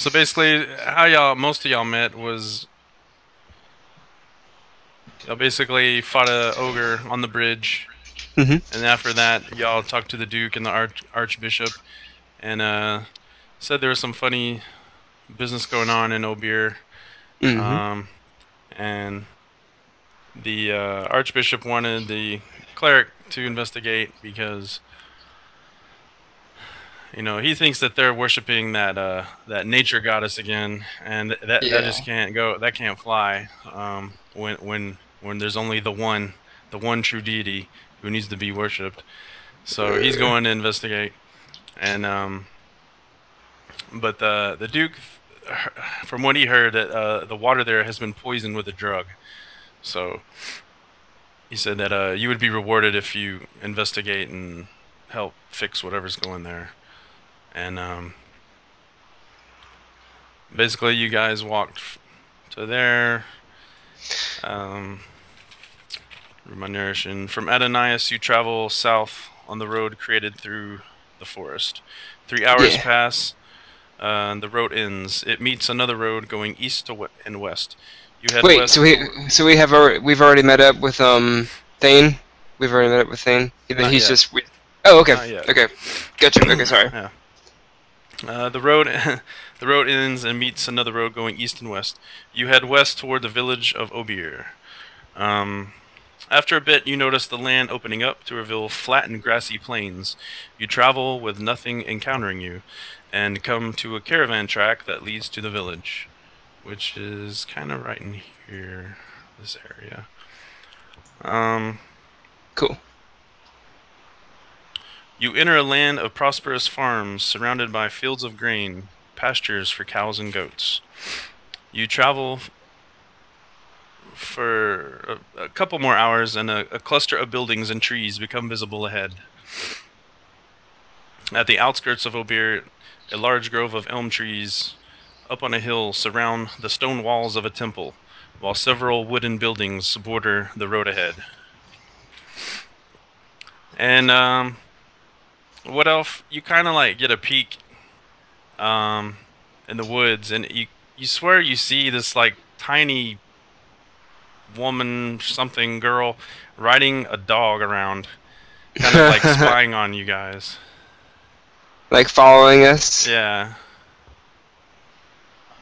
So basically, how most of y'all met was y'all basically fought a ogre on the bridge, Mm-hmm. and after that, y'all talked to the Duke and the Archbishop, and said there was some funny business going on in Obir, Mm-hmm. um, and the Archbishop wanted the cleric to investigate because he thinks that they're worshiping that nature goddess again, and that Yeah. just can't go. That can't fly. When there's only the one true deity who needs to be worshipped. So he's going to investigate, and but the Duke, from what he heard, that the water there has been poisoned with a drug. So he said that you would be rewarded if you investigate and help fix whatever's going there. And basically, you guys walked to there. Um, my narration. From Adonais, you travel south on the road created through the forest. 3 hours Yeah. pass. The road ends. It meets another road going east to and west. You head Wait. west toward. We've already met up with Thane. We've already met up with Thane. Not He's yet. just. Oh, okay. Not yet. Okay. Gotcha. Okay. Sorry. Yeah. The road, the road ends and meets another road going east and west. You head west toward the village of Obir. After a bit, you notice the land opening up to reveal flat and grassy plains. You travel with nothing encountering you, and come to a caravan track that leads to the village, which is kind of right in here, this area. Cool. You enter a land of prosperous farms surrounded by fields of grain, pastures for cows and goats. You travel for a couple more hours, and a cluster of buildings and trees become visible ahead. At the outskirts of Obir, a large grove of elm trees up on a hill surround the stone walls of a temple, while several wooden buildings border the road ahead. And what else? You kind of like get a peek in the woods, and you swear you see this like tiny woman, something girl, riding a dog around, kind of like spying on you guys. Like following us. Yeah.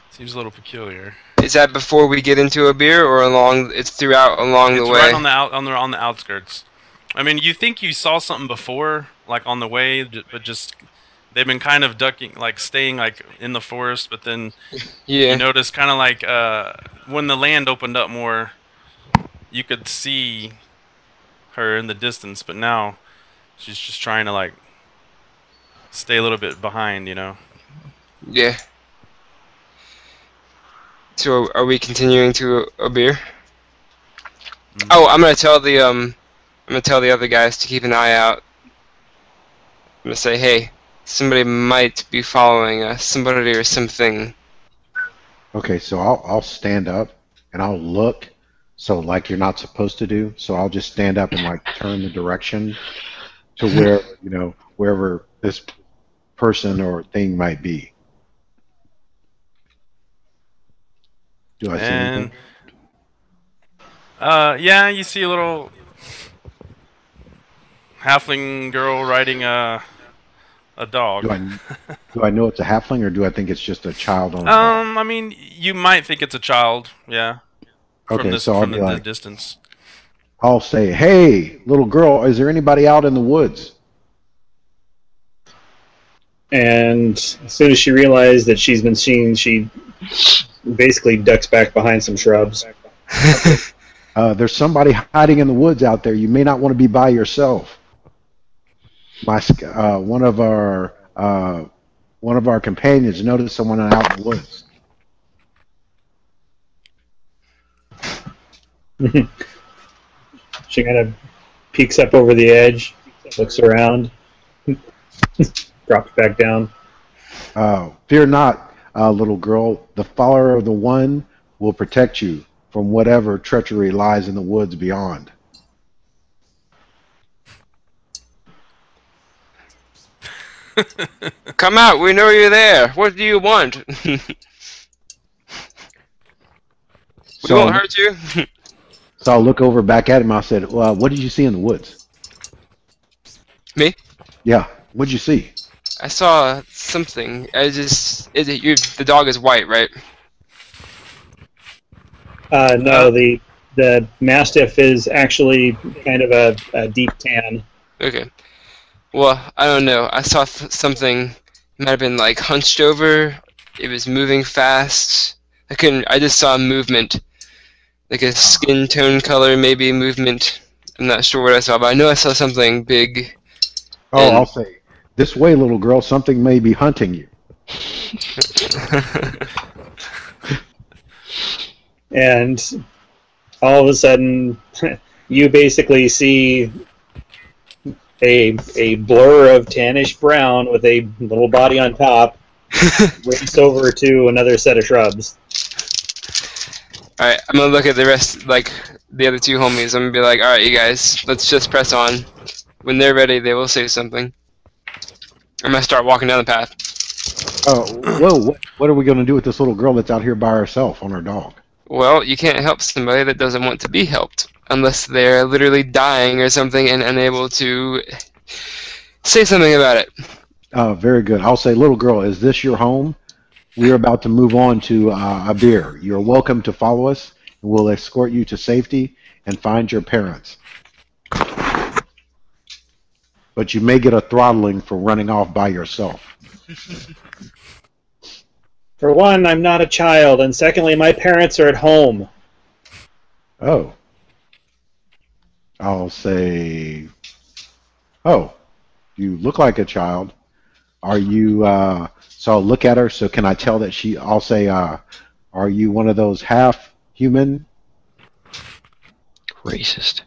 Seems a little peculiar. Is that before we get into a beer, or along? It's throughout along the It's way. right on the outskirts. I mean, you think you saw something before, like on the way, but just they've been kind of ducking, like staying like in the forest. But then Yeah. you notice kind of like when the land opened up more, you could see her in the distance. But now she's just trying to like stay a little bit behind, Yeah. So are we continuing to a beer? Oh, I'm gonna tell the other guys to keep an eye out. I'm gonna say, hey, somebody might be following us, somebody or something. Okay, so I'll stand up and I'll look. So like you're not supposed to do. So I'll just stand up and like turn the direction to where wherever this person or thing might be. Do I see anything? Yeah, you see a little halfling girl riding a dog. Do I know it's a halfling or do I think it's just a child on a dog? I mean, you might think it's a child, yeah. Okay, so I'll From be the like, distance. I'll say, "Hey, little girl, is there anybody out in the woods?" And as soon as she realized that she's been seen, she basically ducks back behind some shrubs. There's somebody hiding in the woods out there. You may not want to be by yourself. One of our companions noticed someone out in the woods. She kind of peeks up over the edge, looks around, drops back down. Fear not, little girl. The follower of the One will protect you from whatever treachery lies in the woods beyond. Come out, we know you're there. What do you want? We won't hurt you. So I'll look over back at him. I said, well, what did you see in the woods? Me? Yeah, what'd you see? I saw something. The dog is white, right? No, the Mastiff is actually kind of a deep tan. Okay. Well, I don't know. I saw something. It might have been like hunched over. It was moving fast. I just saw movement. Like a skin tone color, maybe movement. I'm not sure what I saw, but I know I saw something big. Oh, I'll say, this way, little girl, something may be hunting you. And all of a sudden, you basically see a blur of tannish brown with a little body on top race over to another set of shrubs. Alright, I'm gonna look at the rest, like, the other two homies. I'm gonna be like, alright, you guys, let's just press on. When they're ready, they will say something. I'm gonna start walking down the path. Whoa, what are we going to do with this little girl that's out here by herself on her dog? Well, you can't help somebody that doesn't want to be helped. Unless they're literally dying or something and unable to say something about it. Very good. I'll say, little girl, is this your home? We're about to move on to Obir. You're welcome to follow us, and we'll escort you to safety and find your parents. But you may get a throttling for running off by yourself. For one, I'm not a child, and secondly, my parents are at home. Oh. I'll say, oh, you look like a child. Are you, so I'll look at her, so can I tell that I'll say, are you one of those half human? Racist.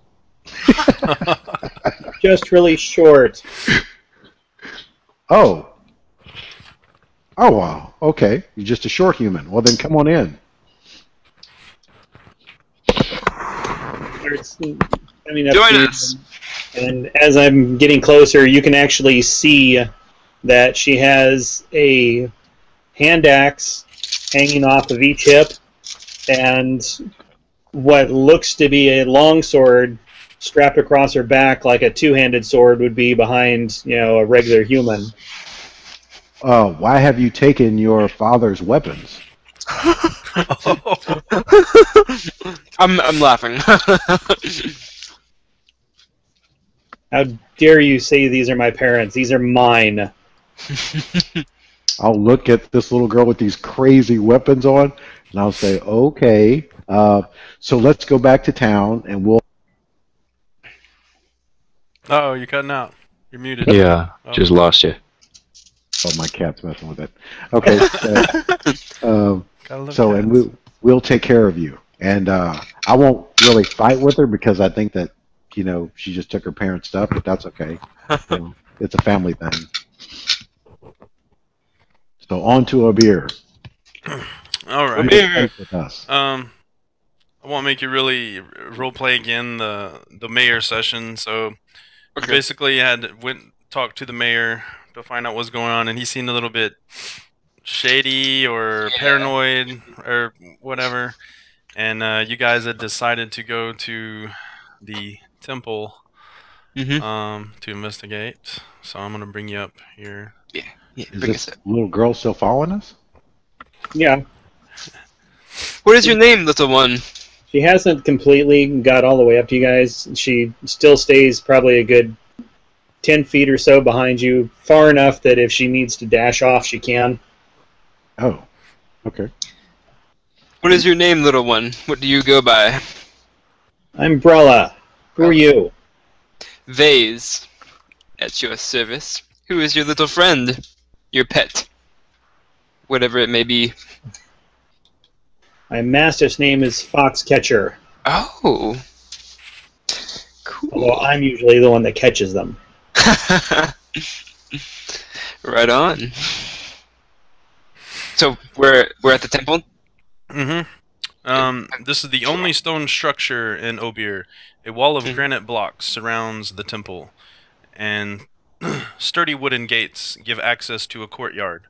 Just really short. Oh. Oh, wow. Okay. You're just a short human. Well, then come on in. Join us. And as I'm getting closer, you can actually see that she has a hand axe hanging off of each hip and what looks to be a long sword strapped across her back like a two-handed sword would be behind, a regular human. Why have you taken your father's weapons? I'm laughing. How dare you say these are my parents? These are mine. I'll look at this little girl with these crazy weapons on, and I'll say, okay, so let's go back to town, and we'll... Uh-oh, you're cutting out. You're muted. Yeah, just lost you. Oh, my cat's messing with it. Okay, so and we'll take care of you. And I won't really fight with her because I think that, she just took her parents' stuff, but that's okay. It's a family thing. So on to Obir. All right. With us. I won't make you really roleplay again the mayor session. So Okay. basically, talked to the mayor to find out what's going on, and he seemed a little bit shady or paranoid or whatever. And you guys had decided to go to the temple to investigate. So I'm gonna bring you up here. Yeah, Is this little girl still following us? Yeah. What is your name, little one? She hasn't completely got all the way up to you guys. She still stays probably a good 10 feet or so behind you, far enough that if she needs to dash off, she can. Oh, okay. What is your name, little one? What do you go by? Umbrella. Who are you? Vase. At your service. Who is your little friend? Your pet. Whatever it may be. My master's name is Foxcatcher. Oh. Cool. Although I'm usually the one that catches them. Right on. So we're at the temple? Mm-hmm. This is the only stone structure in Obir. A wall of granite blocks surrounds the temple, and Sturdy wooden gates give access to a courtyard.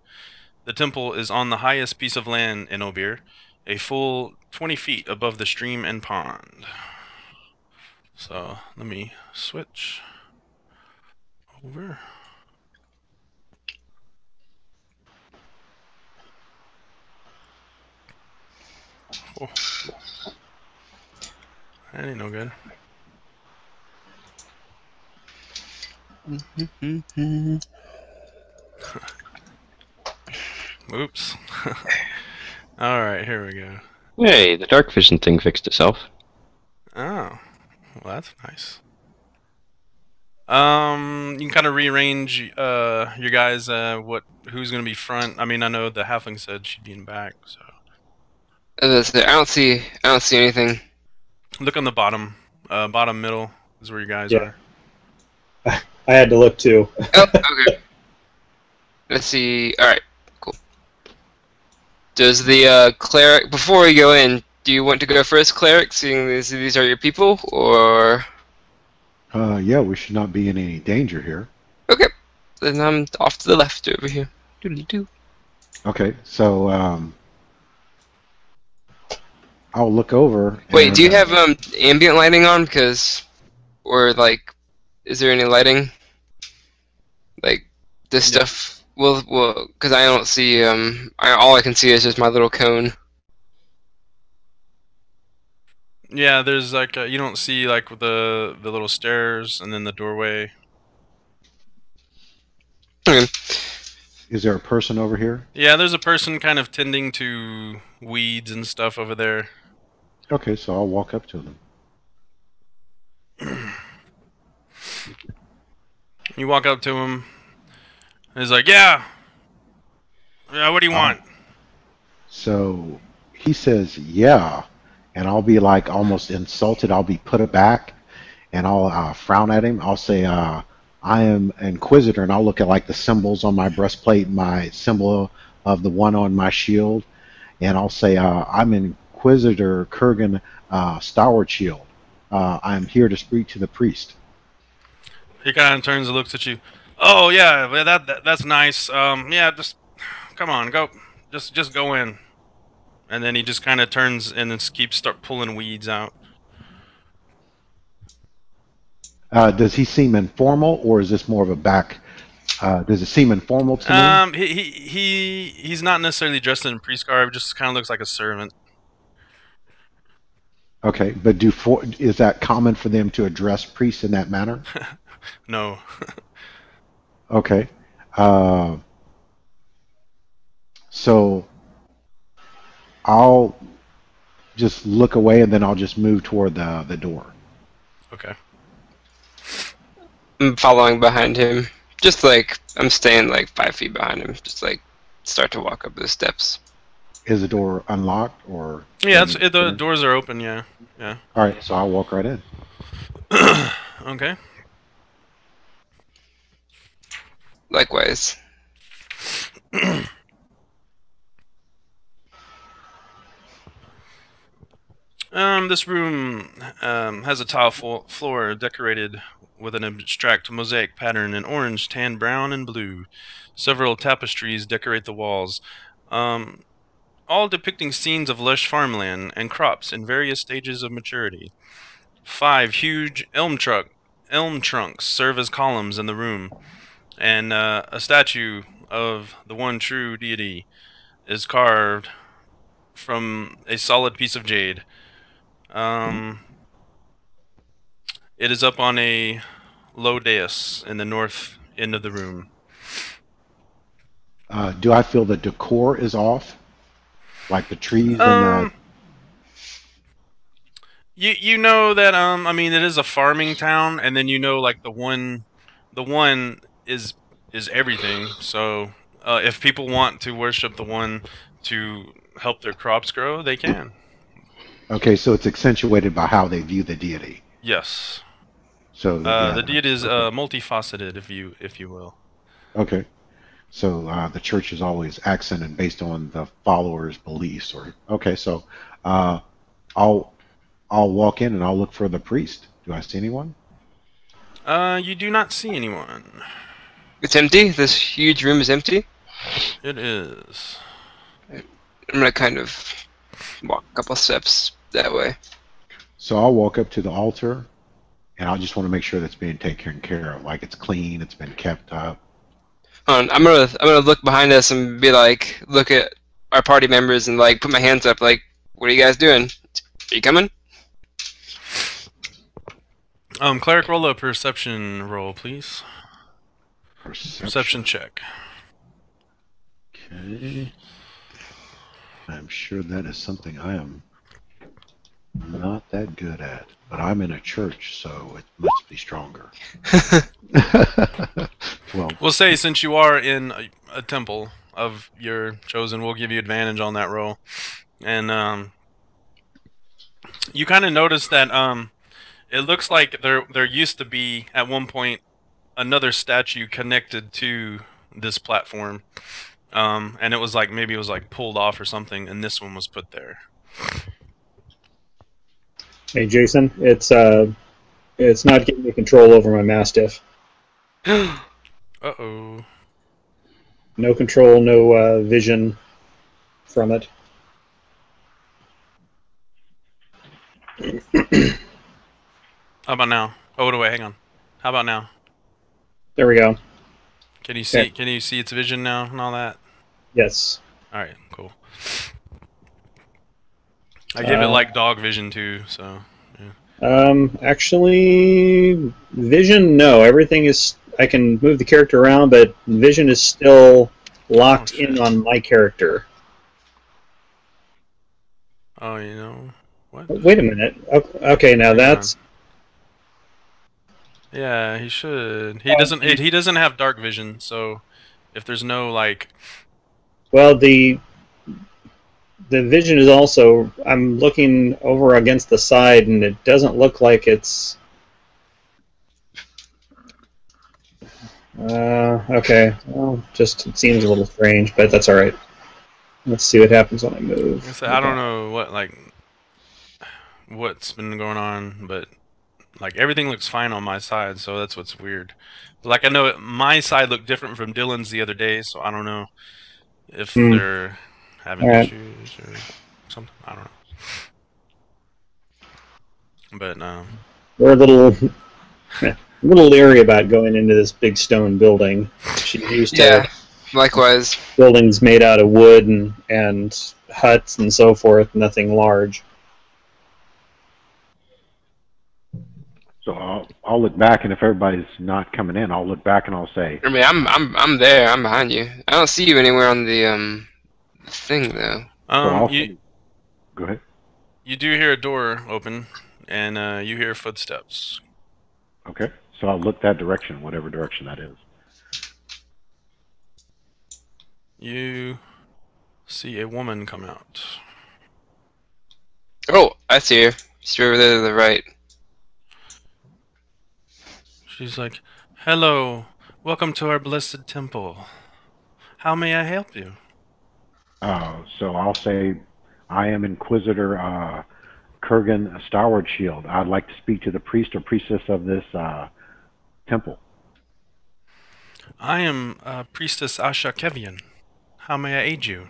The temple is on the highest piece of land in Obir, a full 20 feet above the stream and pond. So, let me switch over. Oh. That ain't no good. Oops. Alright, here we go. Hey, the dark vision thing fixed itself. Oh, well, that's nice. You can kind of rearrange your guys. Who's gonna be front? I mean, I know the halfling said she'd be in back, so I don't see anything. look on the bottom, bottom middle is where you guys Yeah. are. I had to look too. Oh, okay. Let's see. All right, cool. Does the cleric, before we go in, do you want to go first, cleric, seeing these are your people, or? Yeah, we should not be in any danger here. Okay, then I'm off to the left over here. Doodly-doo. Okay, so I'll look over. Wait, and, do you have ambient lighting on? Because, or like, is there any lighting? Like, this stuff. Well, because I don't see. All I can see is just my little cone. Yeah, there's like you don't see like the little stairs and then the doorway. Okay. Is there a person over here? Yeah, there's a person kind of tending to weeds and stuff over there. Okay, so I'll walk up to them. You walk up to him. And he's like, "Yeah, what do you want?" So he says, "Yeah," and I'll be like almost insulted. I'll be put aback, and I'll frown at him. I'll say, "I am Inquisitor," and I'll look at like the symbols on my breastplate, my symbol of the one on my shield, and I'll say, "I'm Inquisitor Kurgan Starward Shield. I'm here to speak to the priest." He kind of turns and looks at you. "Oh yeah, that's nice. Yeah, just come on, go, just go in." And then he just kind of turns and start pulling weeds out. Does he seem informal, or is this more of a back? Does it seem informal to me? He's not necessarily dressed in priest garb. Just kind of looks like a servant. Okay, but is that common for them to address priests in that manner? No. Okay. So I'll just look away and then I'll just move toward the door. Okay. I'm following behind him. Just like I'm staying like 5 feet behind him. Just like start to walk up the steps. Is the door unlocked or? Yeah, the doors are open. Yeah. Yeah. All right, so I'll walk right in. Okay. Likewise. This room has a tile floor decorated with an abstract mosaic pattern in orange, tan, brown, and blue. Several tapestries decorate the walls, all depicting scenes of lush farmland and crops in various stages of maturity. 5 huge elm trunks serve as columns in the room, and a statue of the one true deity is carved from a solid piece of jade. It is up on a low dais in the north end of the room. Do I feel the decor is off? Like the trees and the... You know that I mean it is a farming town, and then you know like the one is everything. So if people want to worship the one to help their crops grow, they can. Okay, so it's accentuated by how they view the deity. Yes. So yeah, the deity is okay. multifaceted, if you will. Okay. So the church is always accented based on the followers' beliefs. Or okay, so I'll walk in and I'll look for the priest. Do I see anyone? You do not see anyone. It's empty? This huge room is empty? It is. I'm gonna kind of walk a couple steps that way. So I'll walk up to the altar, and I just want to make sure that's being taken care of, like it's clean, it's been kept up. Hold on, I'm gonna look behind us and be like, look at our party members and like put my hands up, like, what are you guys doing? Are you coming? Cleric, roll a perception roll, please. Perception check. Okay. I'm sure that is something I am not that good at, but I'm in a church, so it must be stronger. Well, We'll say since you are in a temple of your chosen, we'll give you advantage on that roll. And you kind of notice that it looks like there used to be at one point another statue connected to this platform, and it was like maybe it was like pulled off or something, and this one was put there. Hey, Jason, it's not giving me control over my Mastiff. Uh-oh. No control, no vision from it. How about now? Oh, wait, hang on. How about now? There we go. Can you see? Okay. Can you see its vision now and all that? Yes. All right, cool. I gave it like dog vision too, so. Yeah. Actually, vision, no. Everything is. I can move the character around, but vision is still locked in on my character. Oh, you know what? Wait a minute. Okay, now that's. Yeah, he should. He doesn't. He doesn't have dark vision, so if there's no like. Well, the vision is also. I'm looking over against the side, and it doesn't look like it's. Okay. Well, just it seems a little strange, but that's all right. Let's see what happens when I move. I don't know what's been going on, but like everything looks fine on my side, so that's what's weird. Like I know my side looked different from Dylan's the other day, so I don't know if they're having issues or something. I don't know. But we're a little leery about going into this big stone building. She's used to likewise buildings made out of wood and huts and so forth. Nothing large. so I'll look back, and if everybody's not coming in, I'll look back and I'll say. I mean, I'm there. I'm behind you. I don't see you anywhere on the thing though. Go ahead. You do hear a door open, and you hear footsteps. Okay, so I'll look that direction, whatever direction that is. You see a woman come out. Oh, I see her. She's over there to the right. She's like, "Hello, welcome to our blessed temple. How may I help you?" So I'll say, I am Inquisitor Kurgan Starward Shield. I'd like to speak to the priest or priestess of this temple. I am Priestess Asha Kevian. How may I aid you?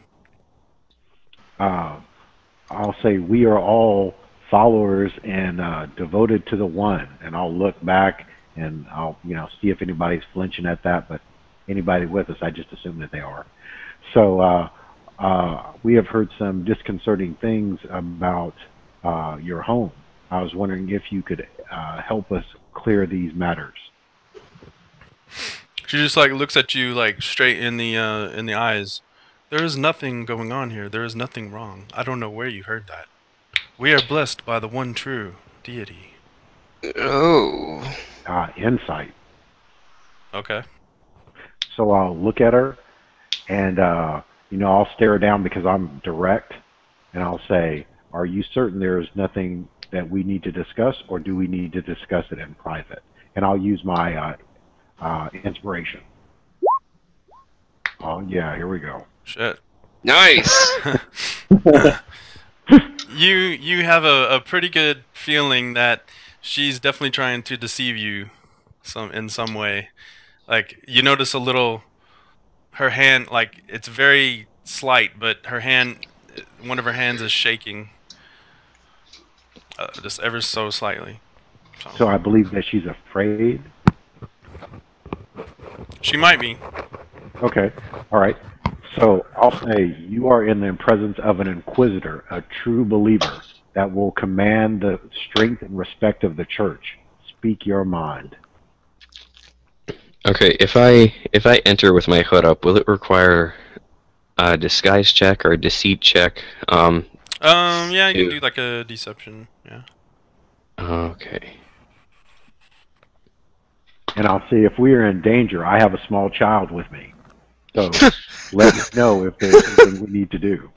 I'll say we are all followers and devoted to the One. And I'll look back and I'll see if anybody's flinching at that. But anybody with us, I just assume that they are. So we have heard some disconcerting things about your home. I was wondering if you could help us clear these matters. She just like looks at you like straight in the eyes. There is nothing going on here. There is nothing wrong. I don't know where you heard that. We are blessed by the one true deity. Oh. Insight. Okay. So I'll look at her, and I'll stare her down because I'm direct, and I'll say, "Are you certain there is nothing that we need to discuss, or do we need to discuss it in private?" And I'll use my inspiration. Oh yeah, here we go. Shit. Nice. You have a pretty good feeling that she's definitely trying to deceive you in some way. Like you notice a little, her hand, like it's very slight, but her hand, one of her hands is shaking, just ever so slightly. So I believe that she's afraid. She might be. Okay. All right. So I'll say you are in the presence of an inquisitor, a true believer that will command the strength and respect of the church. Speak your mind. Okay, if I enter with my hood up, will it require a disguise check or a deceit check? Yeah, you can do like a deception. Yeah. Okay. And I'll say if we are in danger, I have a small child with me. So let me know if there's something we need to do.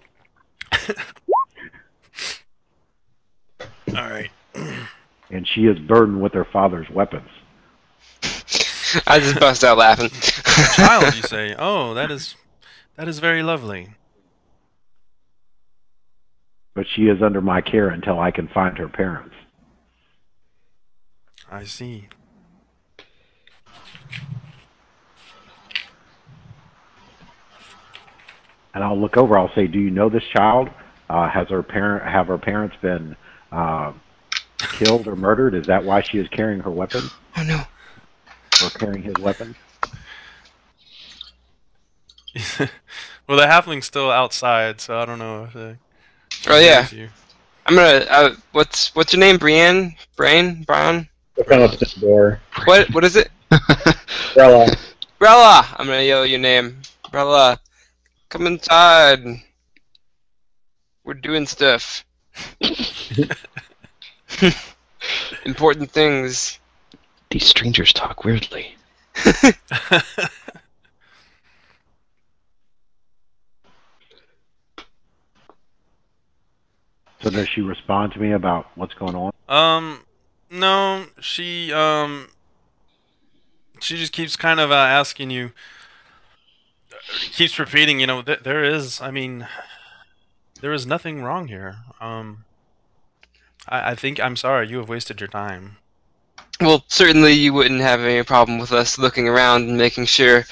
All right. And she is burdened with her father's weapons. I just bust out laughing. A child, you say? Oh, that is very lovely. But she is under my care until I can find her parents. I see. And I'll look over. I'll say, "Do you know this child? Have her parents been killed or murdered? Is that why she is carrying her weapon? Oh no! Or carrying his weapon?" Well, the halfling's still outside, so I don't know if. Oh yeah. I'm gonna. What's your name? Brienne? Brian? We'll come up to the door. What is it? Brella. Brella! I'm gonna yell your name. Brella, come inside. We're doing stuff. Important things. These strangers talk weirdly. So does she respond to me about what's going on? No, she just keeps kind of asking you, keeps repeating, you know, there is, I mean, there is nothing wrong here. I think, I'm sorry, you have wasted your time. Well, certainly you wouldn't have any problem with us looking around and making sure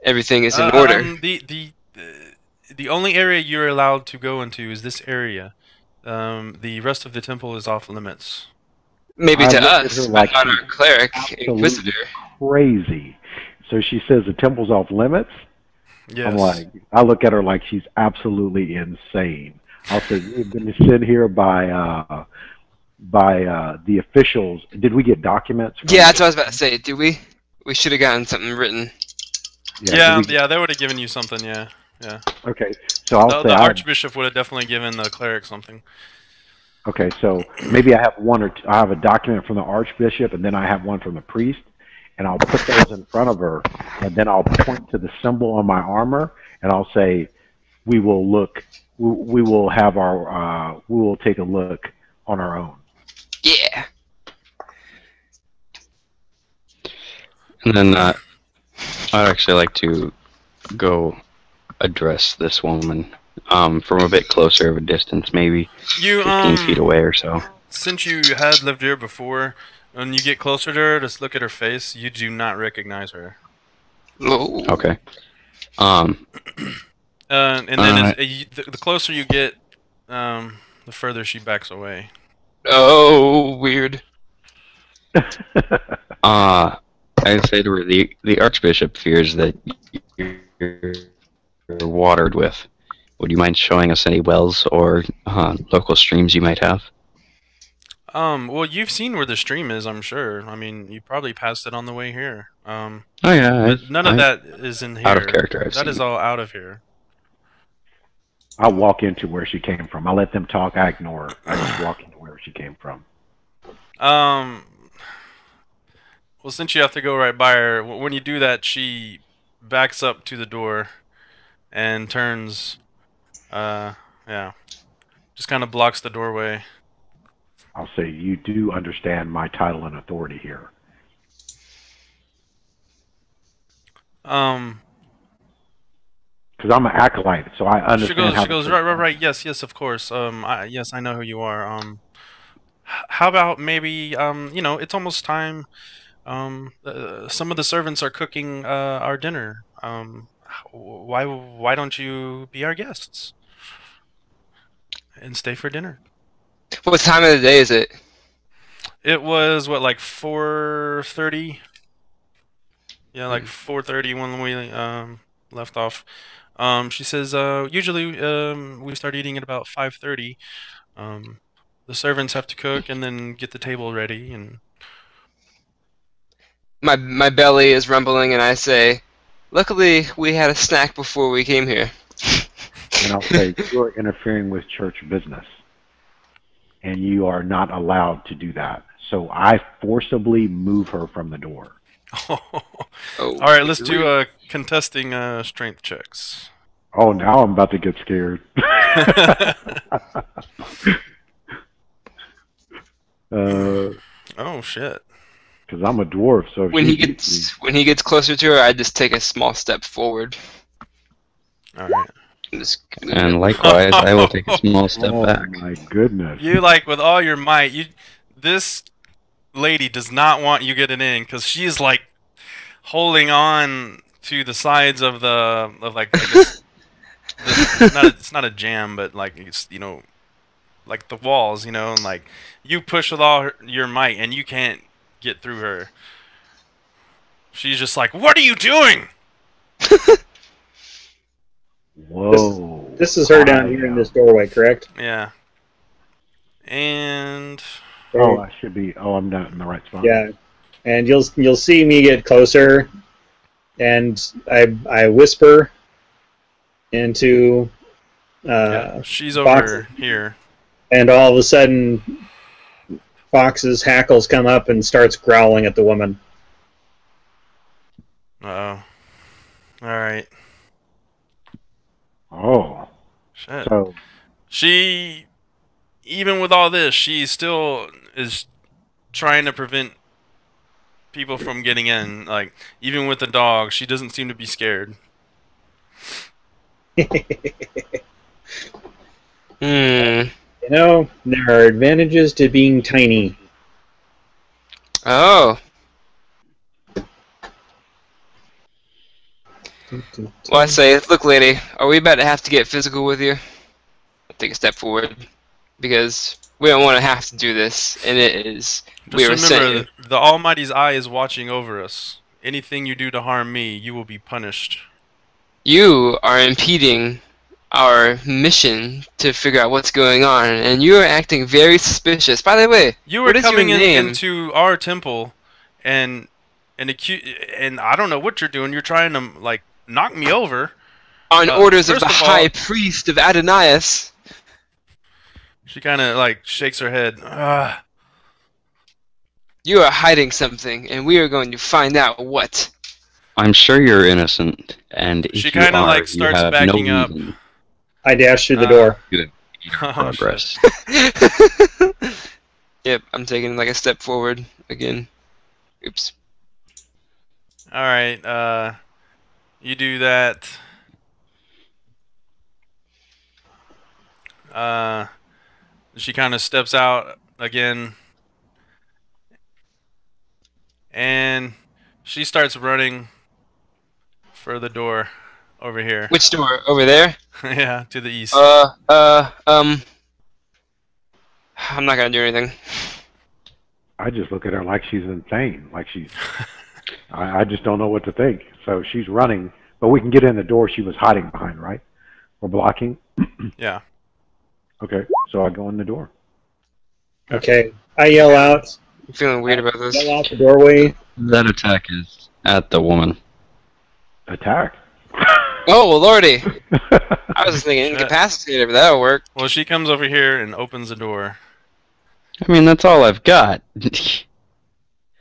everything is in order. The only area you're allowed to go into is this area. The rest of the temple is off limits. Maybe to I look at us, her but like not our she's cleric, absolutely inquisitor. crazy. So she says the temple's off limits? Yes. I'm like, I look at her like she's absolutely insane. I'll say, we've been sent here by the officials. Did we get documents? Yeah, that's what I was about to say. Did we? We should have gotten something written. Yeah, they would have given you something. Yeah. Okay, so I'll say the Archbishop would have definitely given the cleric something. Okay, so maybe I have one or two, I have a document from the Archbishop, and then I have one from the priest, and I'll put those in front of her, and then I'll point to the symbol on my armor, and I'll say, we will look, we will have our, we will take a look on our own. Yeah. And then I'd actually like to go address this woman from a bit closer of a distance, maybe 15 feet away or so. Since you had lived here before, when you get closer to her, just look at her face, you do not recognize her. Oh. Okay. And then the closer you get, the further she backs away. Oh, weird. I'd say to her, the Archbishop fears that you're watered with. Would you mind showing us any wells or local streams you might have? Well, you've seen where the stream is, I'm sure. I mean, you probably passed it on the way here. Oh yeah. None of that is in here. Out of character. That is all out of here. I'll walk into where she came from. I let them talk. I ignore her. I just walk into where she came from. Well, since you have to go right by her, when you do that, she backs up to the door and turns, yeah, just kind of blocks the doorway. I'll say, you do understand my title and authority here. Because I'm an acolyte, so I understand. She goes, right. Yes, of course. Yes, I know who you are. How about maybe, you know, it's almost time. Some of the servants are cooking our dinner. Why don't you be our guests and stay for dinner? What time of the day is it? It was what, like 4:30? Yeah, like 4:30 when we left off. She says usually we start eating at about 5:30. The servants have to cook and then get the table ready, and My belly is rumbling, and I say, "Luckily, we had a snack before we came here." And I'll say, you're interfering with church business, and you are not allowed to do that. So I forcibly move her from the door. Oh, all right, let's do contesting strength checks. Oh, now I'm about to get scared. Oh shit! Because I'm a dwarf, so when he gets closer to her, I just take a small step forward. All right. And likewise, I will take a small step back. Oh my goodness! You like with all your might. This lady does not want you getting in because she's like holding on to the sides of like I guess it's not a jam, but like it's like the walls, and like you push with all your might and you can't get through her. She's just like, "What are you doing?" Whoa! This is her down here in this doorway, correct? Yeah. And oh, I should be. Oh, I'm not in the right spot. Yeah, and you'll see me get closer, and I whisper into she's over here, and all of a sudden, Fox's hackles come up and starts growling at the woman. All right. Oh. Shit. So she, even with all this, she still is trying to prevent people from getting in. Like, even with the dog, she doesn't seem to be scared. Hmm. You know, there are advantages to being tiny. Oh. Well, I say, look, lady, are we about to have to get physical with you? I'll take a step forward, because we don't want to have to do this, and it is. Just remember, the Almighty's eye is watching over us. Anything you do to harm me, you will be punished. You are impeding our mission to figure out what's going on, and you are acting very suspicious. By the way, you were coming into our temple, and I don't know what you're doing. You're trying to like knock me over on orders of the high priest of Adonais. She kind of like shakes her head. You are hiding something, and we are going to find out what. I'm sure you're innocent, and if she kind of like starts backing up. I dash through the door. Good progress. Yep, I'm taking like a step forward again. Oops. All right, you do that. She kind of steps out again, and she starts running for the door over here. Which door? Over there? Yeah, to the east. I'm not gonna do anything. I just look at her like she's insane. Like she's... I just don't know what to think. So she's running, but we can get in the door she was hiding behind, right? We're blocking? Yeah. Okay, so I go in the door. Okay, I yell out. I'm feeling weird about this. Yell out the doorway. That attack is at the woman. Attack? Oh, well, lordy. I was thinking incapacitated, but that'll work. Well, she comes over here and opens the door. I mean, that's all I've got. If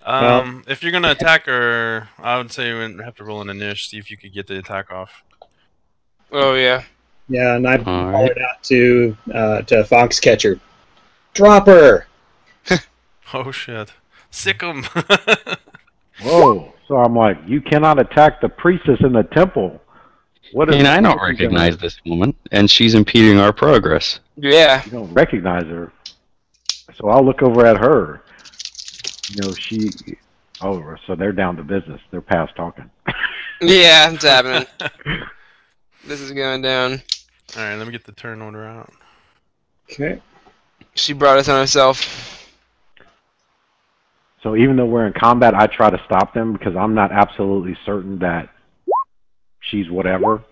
you're going to attack her, I would say you would have to roll an initiative, see if you could get the attack off. Oh, yeah. Yeah, and I call it out to Foxcatcher. Drop her! Oh, shit. Sick 'em. Whoa. So I'm like, you cannot attack the priestess in the temple. What is I don't recognize this woman, and she's impeding our progress. Yeah. You don't recognize her. So I'll look over at her. You know, Oh, so they're down to business. They're past talking. Yeah, it's happening. This is going down. All right, let me get the turn order out. Okay. She brought us on herself. So even though we're in combat, I try to stop them because I'm not absolutely certain that she's whatever.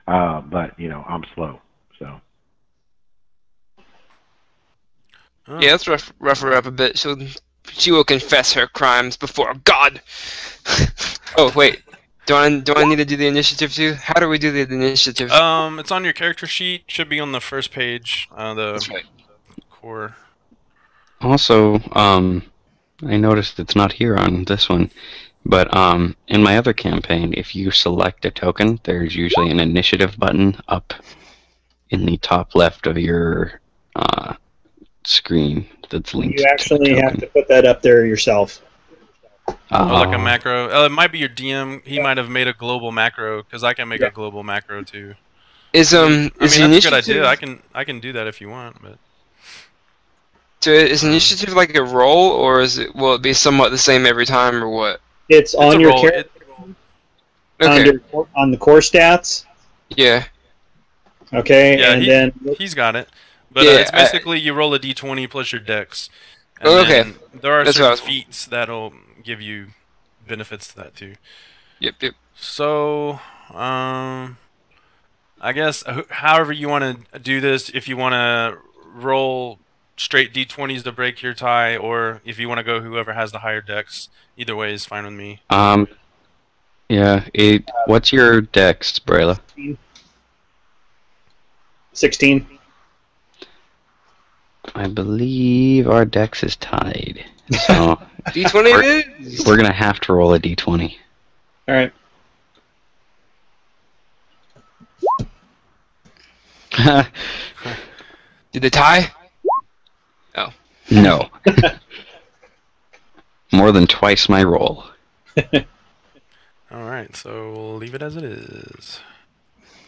But you know, I'm slow. So. Oh. Yeah, let's rough her up a bit. She will confess her crimes before God. Oh wait, do I need to do the initiative too? How do we do the initiative? It's on your character sheet. Should be on the first page. That's right. Core. Also, I noticed it's not here on this one, but in my other campaign, if you select a token, there's usually an initiative button up in the top left of your screen that's linked. You actually have to put that up there yourself. Like a macro. It might be your DM. He might have made a global macro because I can make a global macro too. Is I mean that's a good idea. initiative- I can do that if you want, but. So is initiative like a roll, or will it be somewhat the same every time, or what? It's on your roll. character Okay. on the core stats. Yeah. Okay, Yeah, and then he's got it. But Yeah, it's basically you roll a d20 plus your dex. And Okay. then there are That's what I certain was- feats that'll give you benefits to that too. Yep. So, I guess however you want to do this, if you want to roll straight d20s to break your tie, or if you want to go whoever has the higher dex, either way is fine with me. Yeah. What's your dex, Brayla? 16. I believe our dex is tied. So D20 it is? we're gonna have to roll a d20. All right. Did they tie? Oh. No. More than twice my roll. Alright, so we'll leave it as it is.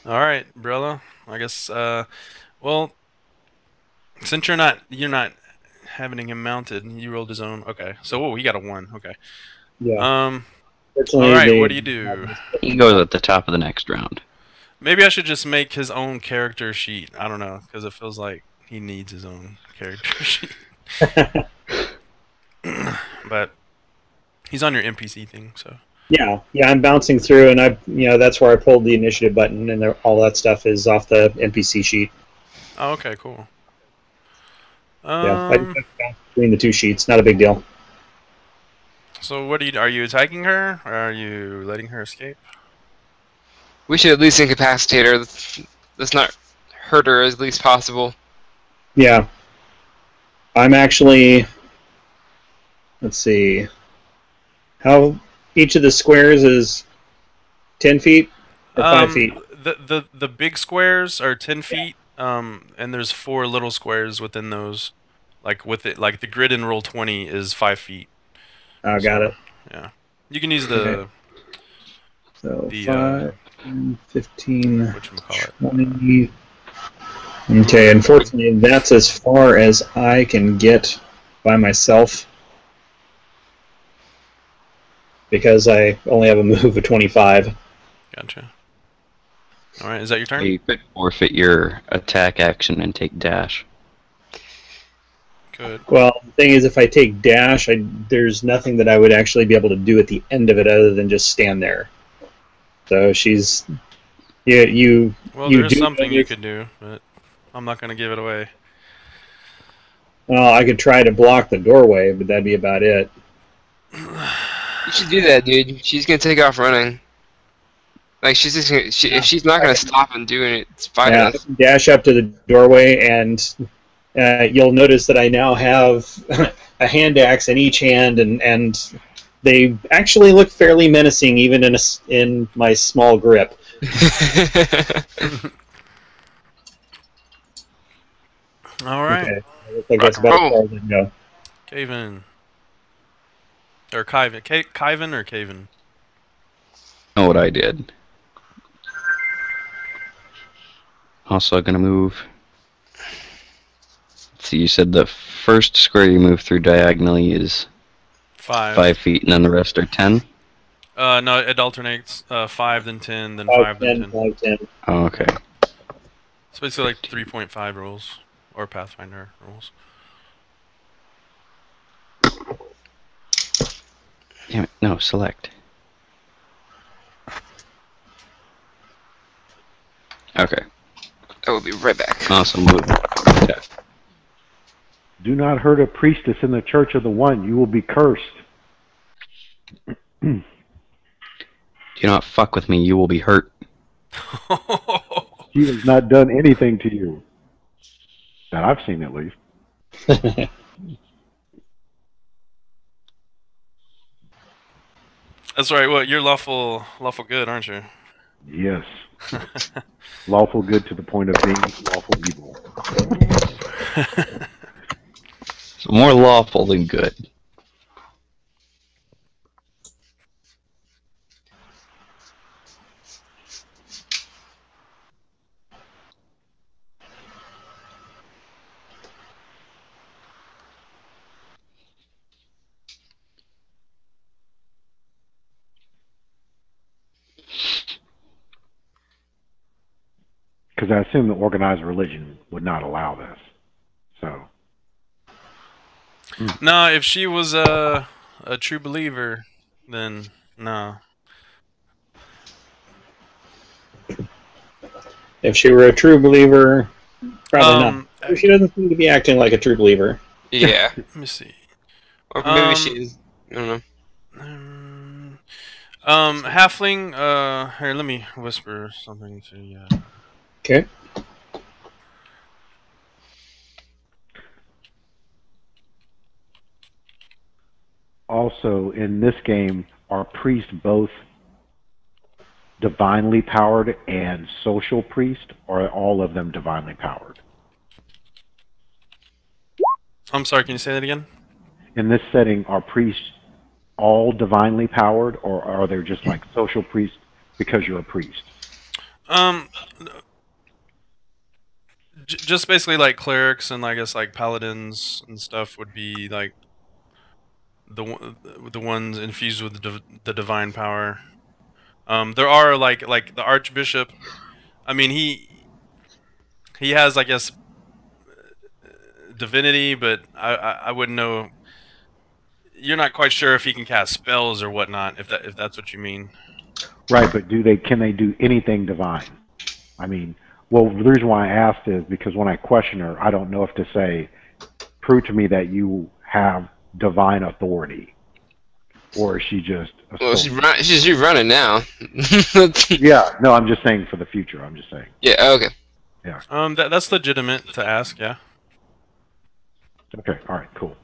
Alright, Brella. I guess, well, since you're not having him mounted, you rolled his own. Okay, so, he got a 1. Okay. Yeah. Alright, what do you do? He goes at the top of the next round. Maybe I should just make his own character sheet. I don't know, because it feels like he needs his own character sheet. But he's on your NPC thing, so. Yeah, I'm bouncing through, and that's where I pulled the initiative button, and all that stuff is off the NPC sheet. Oh, okay, cool. Yeah, I just bounce between the two sheets, not a big deal. So what are you attacking her, or are you letting her escape? We should at least incapacitate her. Let's not hurt her as least possible. Yeah. I'm actually... Let's see. How... Each of the squares is 10 feet or 5 feet? The big squares are 10 feet, and there's 4 little squares within those. Like the grid in roll 20 is 5 feet. Oh, got it. Yeah, you can use the. Okay. So 5, 15, whatchamacallit. 20. Okay, unfortunately, that's as far as I can get by myself. Because I only have a move of 25. Gotcha. Alright, is that your turn? You could forfeit your attack action and take dash. Good. Well, the thing is, if I take dash, there's nothing that I would actually be able to do at the end of it other than just stand there. So she's... You there's something you could do, but I'm not going to give it away. Well, I could try to block the doorway, but that'd be about it. You should do that, dude. She's gonna take off running. Like she's just if she's not gonna stop and doing it, it's fine. Yeah, dash up to the doorway, and you'll notice that I now have a hand axe in each hand, and they actually look fairly menacing, even in my small grip. All right. Okay. I think that's about as far as I can go. Caven. Or Kyvan. Kyvan or Caven? Know what I did. Also gonna move. Let's see, you said the first square you move through diagonally is 5. 5 feet, and then the rest are 10? No, it alternates. 5, then 10, then 5, 5, then 10, 10. 5, 10. Oh, okay. It's basically like 3.5 rules. Or Pathfinder rules. Damn it, no, select. Okay. I will be right back. Awesome move. Yeah. Do not hurt a priestess in the church of the One. You will be cursed. Do not fuck with me, you will be hurt. She has not done anything to you. That I've seen, at least. That's right. What, you're lawful good, aren't you? Yes. Lawful good to the point of being lawful evil. So more lawful than good. Because I assume the organized religion would not allow this. So. No, if she was a true believer, then no. If she were a true believer, probably not. She doesn't seem to be acting like a true believer. Yeah. Let me see. Or maybe she's... I don't know. Halfling, here, let me whisper something to you. Okay. Also, in this game, are priests both divinely powered and social priest, or are all of them divinely powered? I'm sorry, can you say that again? In this setting, are priests all divinely powered, or are they just like social priests because you're a priest? Just basically like clerics and I guess like paladins and stuff would be like the ones infused with the divine power. There are like the Archbishop. I mean, he has, I guess, divinity, but I wouldn't know. You're not quite sure if he can cast spells or whatnot, if that's what you mean. Right, but can they do anything divine? I mean, well, the reason why I asked is because when I question her, I don't know if to say, prove to me that you have divine authority, or is she just a Well, she's running now. Yeah, no, I'm just saying for the future. I'm just saying. Yeah, okay. Yeah. That's legitimate to ask, yeah. Okay, all right, cool.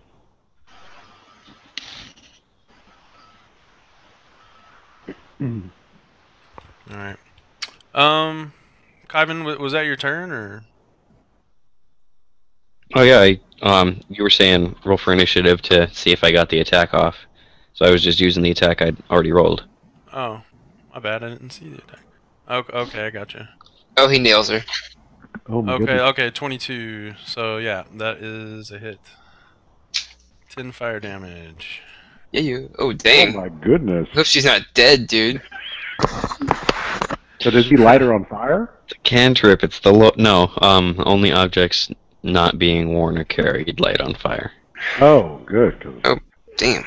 All right. Kyvan, was that your turn or? Oh yeah, you were saying roll for initiative to see if I got the attack off. So I was just using the attack I'd already rolled. Oh, my bad. I didn't see the attack. Okay, I gotcha. Oh, he nails her. Oh my Okay, goodness. okay, 22. So yeah, that is a hit. 10 fire damage. Yeah, you. Oh, dang. Oh my goodness. Hope she's not dead, dude. So does he light her on fire? The cantrip, it's the no, only objects not being worn or carried light on fire. Oh, good. 'Cause Oh, damn.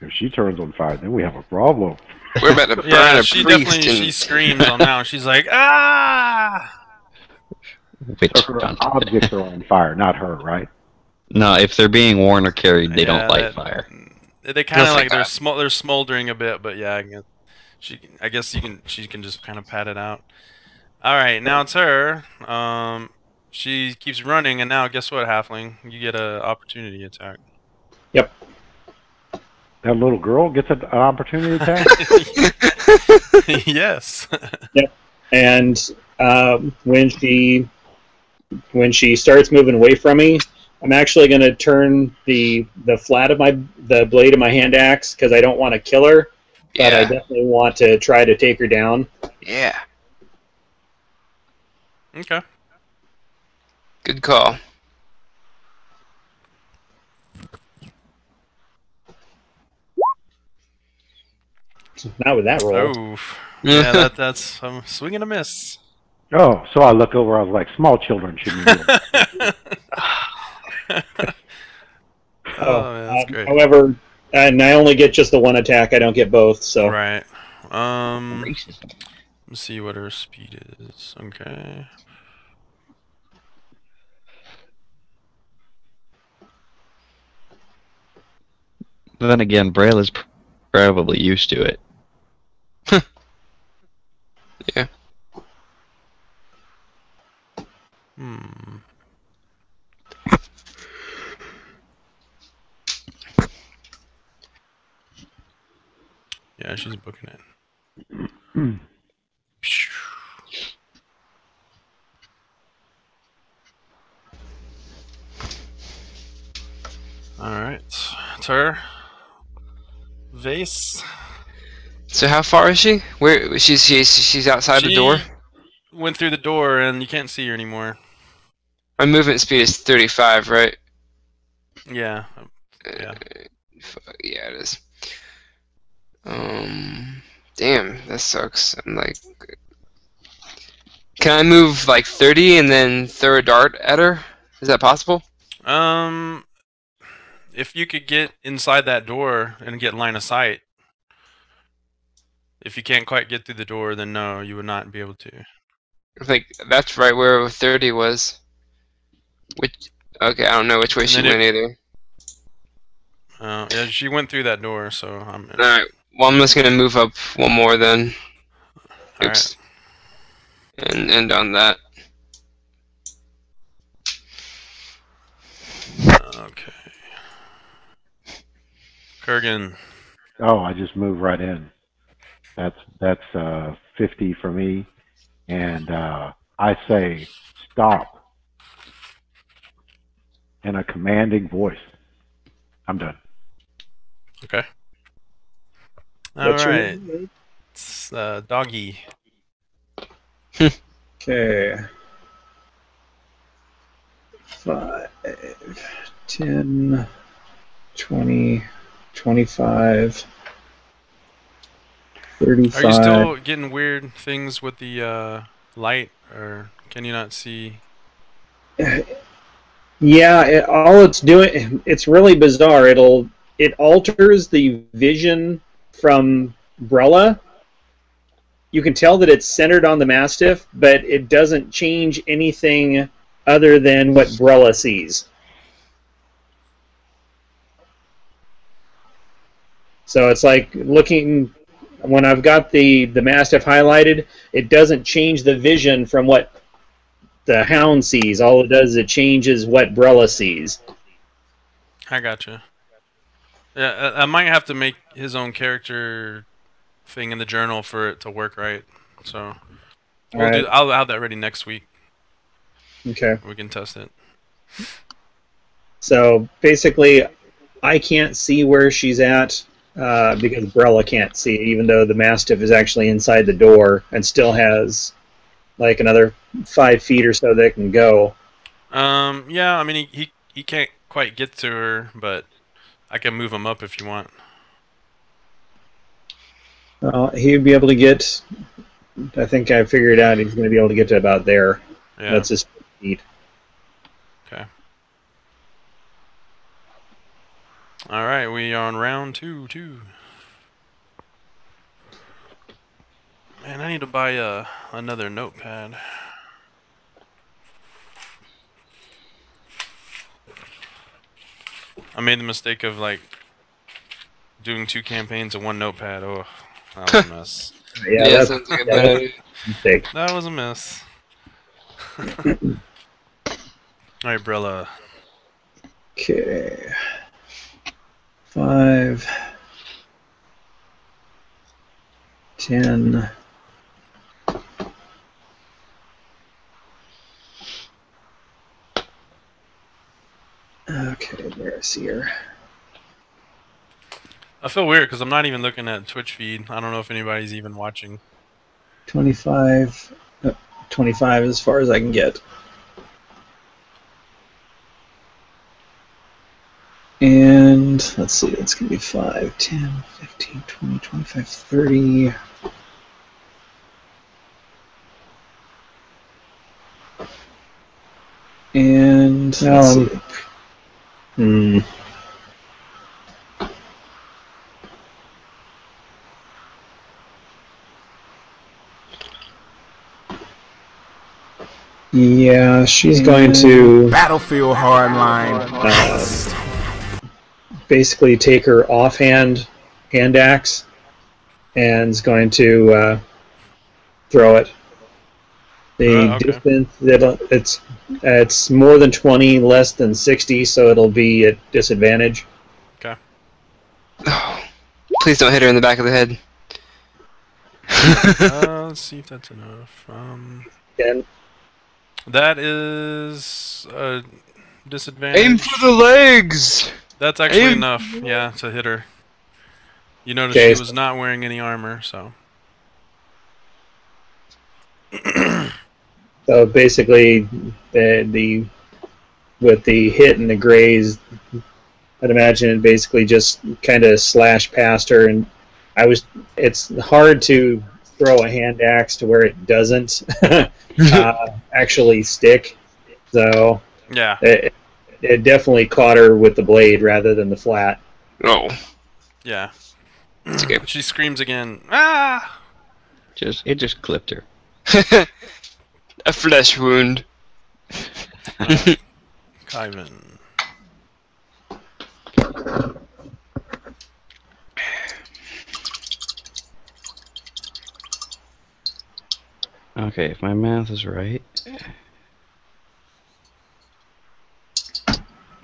if she turns on fire, then we have a problem. We're about to burn Yeah, a she priest. definitely she screams on that one. She's like, ah! Witch So her hunt. objects are on fire, not her, right? No, if they're being worn or carried, they don't Yeah, light fire. They kind of Just like like they're smoldering a bit, but yeah, I guess she can just kind of pat it out. All right, now it's her. She keeps running, and now guess what, Halfling? You get a opportunity attack. Yep. That little girl gets an opportunity attack? Yes. Yep. And when she starts moving away from me, I'm actually going to turn the flat of the blade of my hand axe because I don't want to kill her, but I definitely want to try to take her down. Yeah. Okay. Good call. Not with that roll. Oh, yeah, that's I'm swinging a miss. Oh, so I look over. I was like, small children shouldn't be doing that. Oh, that's great. However, and I only get just the one attack. I don't get both. So Right. Racism. Let's see what her speed is. Okay. But then again, Braille is probably used to it. Yeah. Hmm. Yeah, she's booking it. Alright. It's her. Vase. So how far is she? Where she's outside the door? Went through the door and you can't see her anymore. My movement speed is 35, right? Yeah. Yeah. Yeah, it is. Damn, that sucks. I'm like, can I move like 30 and then throw a dart at her? Is that possible? If you could get inside that door and get line of sight. If you can't quite get through the door, then no, you would not be able to. I think that's right where 30 was. Which, okay, I don't know which way she went either. Yeah, she went through that door, so I'm. Alright, well, I'm just gonna move up one more then. Oops. Right. And end on that. Okay. Kurgan. Oh, I just moved right in. That's 50 for me, and I say stop in a commanding voice. I'm done. Okay. What's your Alright. name? It's Doggy. Okay. 5, 10, 20, 25, 35. Are you still getting weird things with the light, or can you not see? Yeah, all it's doing, it's really bizarre. It alters the vision from Brella. You can tell that it's centered on the Mastiff, but it doesn't change anything other than what Brella sees. So it's like looking, when I've got the Mastiff highlighted, it doesn't change the vision from what the Hound sees. All it does is it changes what Brella sees. I gotcha. Yeah, I might have to make his own character thing in the journal for it to work right. So I'll have that ready next week. Okay. We can test it. So basically, I can't see where she's at because Brella can't see, even though the Mastiff is actually inside the door and still has like another 5 feet or so that it can go. Yeah, I mean he can't quite get to her, but I can move him up if you want. He would be able to get. I think I figured out he's going to be able to get to about there. Yeah. That's his feet. Okay. All right, we are on round 2. Man, I need to buy another notepad. I made the mistake of like doing 2 campaigns in 1 notepad. Oh, that was a mess. Yeah, that sounds like a bad mistake. That was a mess. Alright, Brella. Okay. 5, 10. Okay, there I see her. I feel weird because I'm not even looking at Twitch feed. I don't know if anybody's even watching. 25. 25 as far as I can get. And let's see, that's going to be 5, 10, 15, 20, 25, 30. And let's see. Yeah, she's going to Battlefield Hardline. Basically take her offhand hand axe and is going to throw it. The distance it's more than 20, less than 60, so it'll be at disadvantage. Okay. Oh, please don't hit her in the back of the head. Let's see if that's enough. 10. That is a disadvantage. Aim for the legs! That's actually enough, yeah, to hit her. You notice she was not wearing any armor, so. So basically, with the hit and the graze, I'd imagine it basically just kind of slashed past her, and it's hard to throw a hand axe to where it doesn't actually stick. So yeah, it definitely caught her with the blade rather than the flat. Oh. Yeah. It's okay. She screams again. Ah! It just clipped her. A flesh wound. Kyvan. Okay, if my math is right.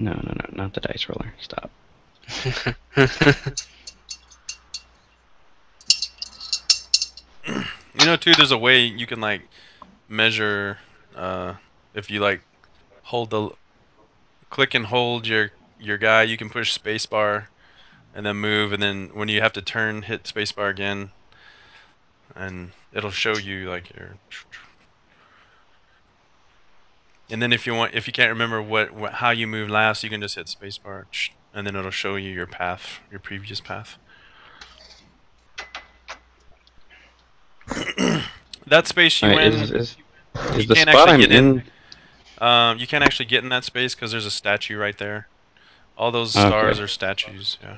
No, not the dice roller. Stop. You know, too, there's a way you can, like, measure, if you, like, click and hold your guy, you can push spacebar and then move, and then when you have to turn, hit spacebar again, and it'll show you, like, and then if you can't remember how you moved last, you can just hit spacebar, and then it'll show you your path, your previous path. That space you win, Is you the can't spot I'm actually get in? you can't actually get in that space because there's a statue right there. All those stars are statues. Yeah.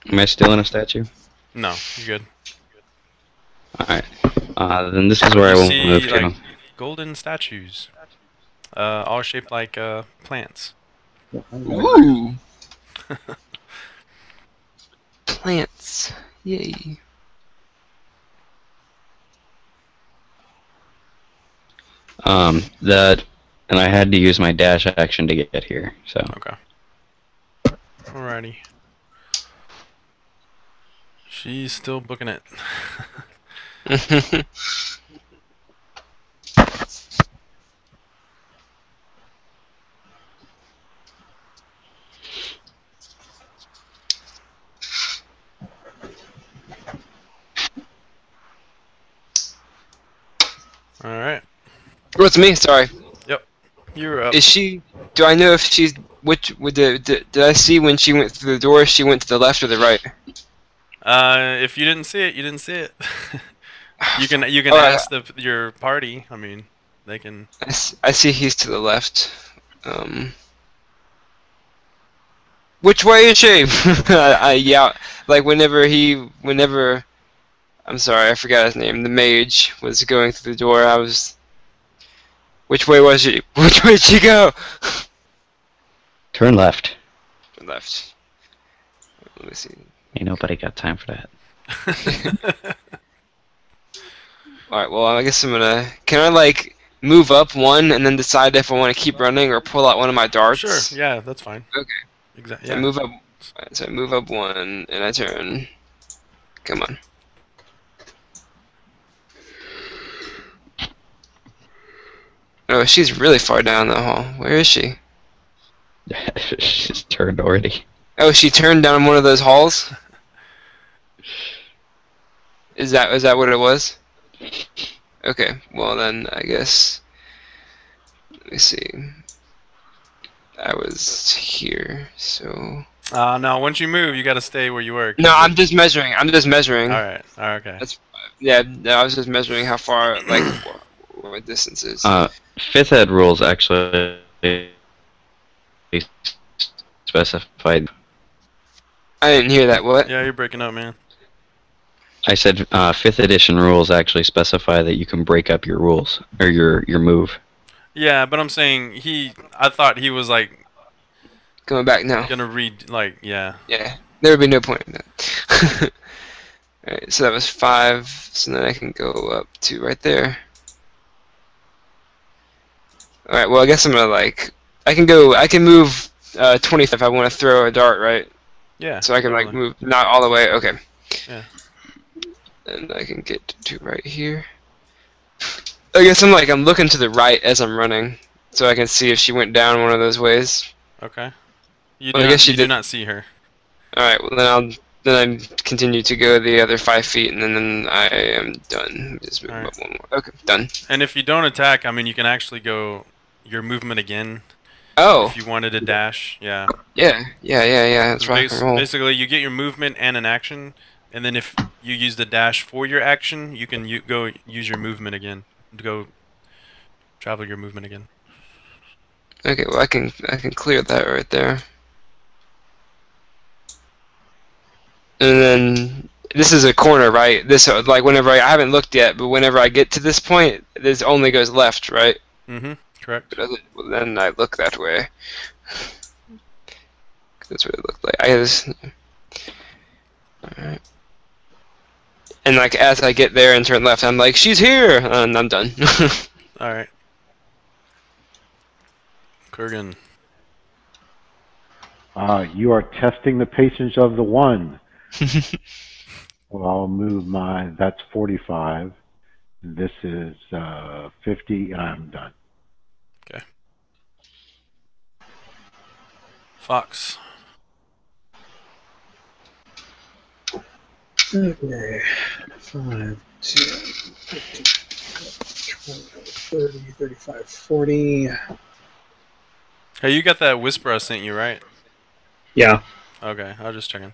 Am I still in a statue? No, you're good. Alright. Then this is where I will move to. Like, golden statues, all shaped like plants. Ooh. Plants. Yay. And I had to use my dash action to get here, so. Okay. Alrighty. She's still booking it. Alright. What's me? Sorry. Yep. You're up. Is she? Do I know if she's did I see when she went through the door? She went to the left or the right? If you didn't see it, you didn't see it. you can ask your party. I mean, they can. I see he's to the left. Which way is she? Yeah, like whenever. I'm sorry, I forgot his name. The mage was going through the door. I was. Which way was she? Which way did she go? Turn left. Turn left. Let me see. Ain't nobody got time for that. Alright, well, I guess I'm gonna. Can I, like, move up one and then decide if I want to keep running or pull out one of my darts? Sure, yeah, that's fine. Okay. Exactly. So Yeah. I move up one and I turn. Come on. Oh, she's really far down the hall. Where is she? She's turned already. Oh, she turned down one of those halls? Is that what it was? Okay, well then I guess. Let me see. I was here, so. No. Once you move, you got to stay where you were. No, I'm just measuring. I'm just measuring. All right. Okay. That's yeah. I was just measuring how far, like, what distance is. Fifth ed rules actually specified. I didn't hear that. What? Yeah, you're breaking up, man. I said 5th edition rules actually specify that you can break up your rules or your move. Yeah, but I'm saying I thought he was like Going back now. gonna read like yeah. Yeah, there would be no point in that. Alright, so that was 5. So then I can go up to right there. Alright, well I guess I'm gonna like I can move 25 if I want to throw a dart, right? Yeah. So I can totally. like move not all the way. Okay. Yeah. And I can get to right here. I guess I'm looking to the right as I'm running, so I can see if she went down one of those ways. Okay. You Well, I guess she do did. not see her. All right. Well, then I continue to go the other 5 feet, and then I am done. Just move up one more. Okay, done. And if you don't attack, I mean, you can actually go your movement again. Oh. If you wanted to dash, yeah. Yeah. That's rock and roll. Basically, you get your movement and an action, and then if you use the dash for your action, you can go use your movement again to go travel your movement again. Okay. Well, I can clear that right there. And then this is a corner, right? This like whenever I haven't looked yet, but whenever I get to this point, this only goes left, right? Mm-hmm. Correct. Well, then I look that way. That's what it looked like. I just. Alright. And like as I get there and turn left, I'm like, she's here, and I'm done. All right. Kurgan. You are testing the patience of the one. Well, I'll move that's 45. This is 50, and I'm done. Okay. Fox. Okay. 5, 10, 15, 20, 30, 35, 40. Hey, you got that whisper I sent you, right? Yeah. Okay, I was just checking.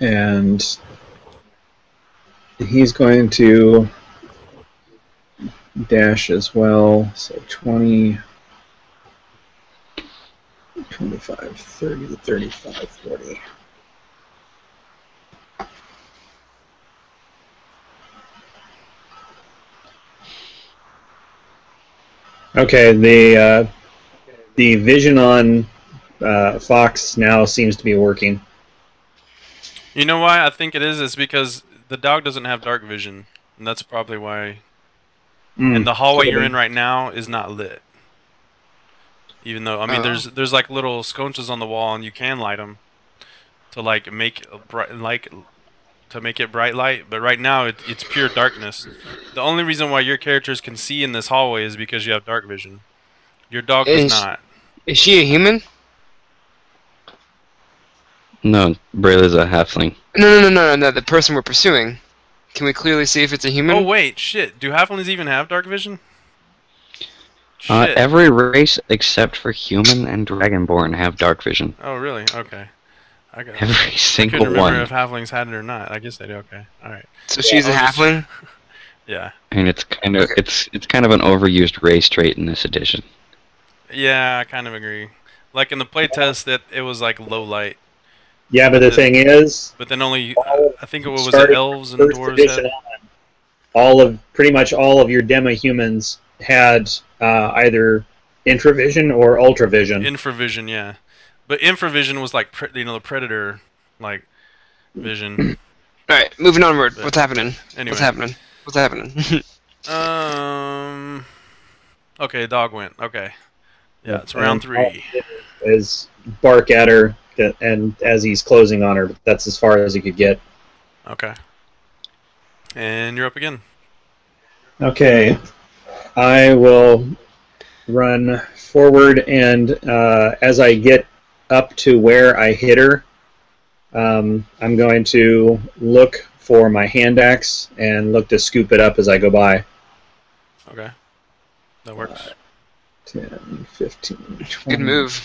And he's going to dash as well. So 20, 25, 30, 35, 40. Okay, the vision on Fox now seems to be working. You know why I think it is? It's because the dog doesn't have dark vision, and that's probably why. And the hallway you're in right now is not lit. Even though, I mean, there's like little sconces on the wall, and you can light them to like make a bright to make it bright light. But right now, it's pure darkness. The only reason why your characters can see in this hallway is because you have dark vision. Your dog does not. Is she a human? No, Brayla's a halfling. No. The person we're pursuing. Can we clearly see if it's a human? Oh wait, shit. Do halflings even have dark vision? Shit. Every race except for human and dragonborn have dark vision. Oh really? Okay. I got every single I couldn't remember one. if halflings had it or not. I guess they do. Okay. All right. So she's a halfling. Yeah. And it's kind of it's kind of an overused race trait in this edition. Yeah, I kind of agree. Like in the playtest, that it was like low light. Yeah, but the thing is, but then only I think it was it elves and dwarves. Pretty much all of your demo humans had either infravision or ultravision. Infravision, yeah. But infravision was like the predator like vision. All right, moving onward. What's happening? Anyway. What's happening? Okay, dog went. Okay. Yeah, it's round 3. Is bark at her, and as he's closing on her, that's as far as he could get. Okay. And you're up again. Okay. I will run forward, and as I get up to where I hit her, I'm going to look for my hand axe and look to scoop it up as I go by. Okay. That works. 10, 15, 20, Good move.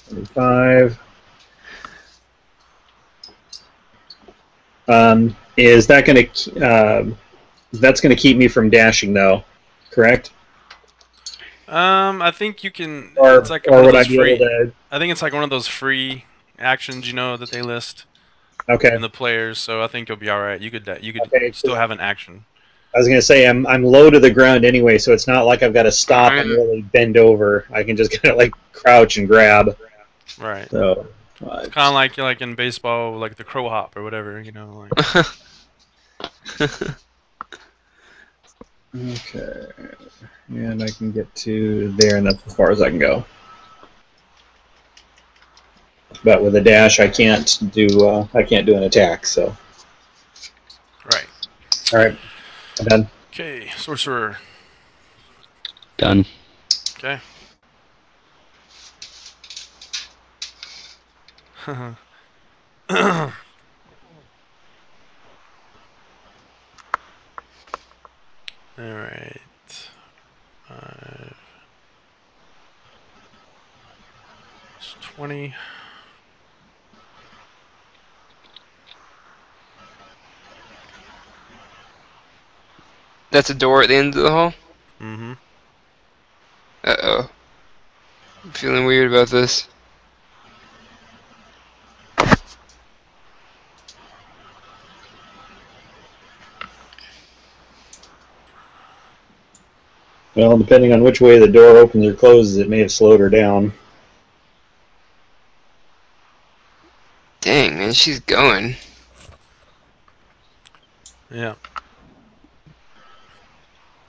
25. Is that going to that's going to keep me from dashing though, correct? I think you can. Or, it's like or one of would I those be free. able to? I think it's like one of those free actions, that they list Okay. in the players. So I think you'll be all right. You could Okay, still have an action. I was going to say I'm low to the ground anyway, so it's not like I've got to stop and really bend over. I can just kind of like crouch and grab. Right. So it's kind of like in baseball, like the crow hop or whatever, Like. Okay, and I can get to there, and that's as far as I can go. But with a dash, I can't do an attack. So. Right. All right. I'm done. Okay, sorcerer. Done. Okay. All right. 5. It's 20. That's a door at the end of the hall? Mm-hmm. Uh-oh. I'm feeling weird about this. Well, depending on which way the door opens or closes, it may have slowed her down. Dang, man, she's going. Yeah.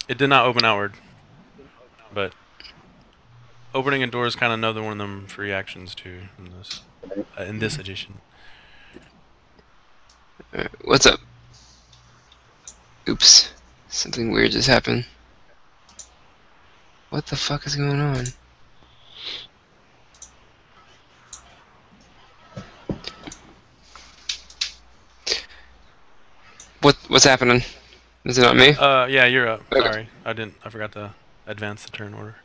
It did not open outward, but opening a door is kind of another one of them free actions too in this edition. What's up? Oops. Something weird just happened. What the fuck is going on? What's happening? Is it not me? Yeah, you're up. Okay. Sorry, I forgot to advance the turn order.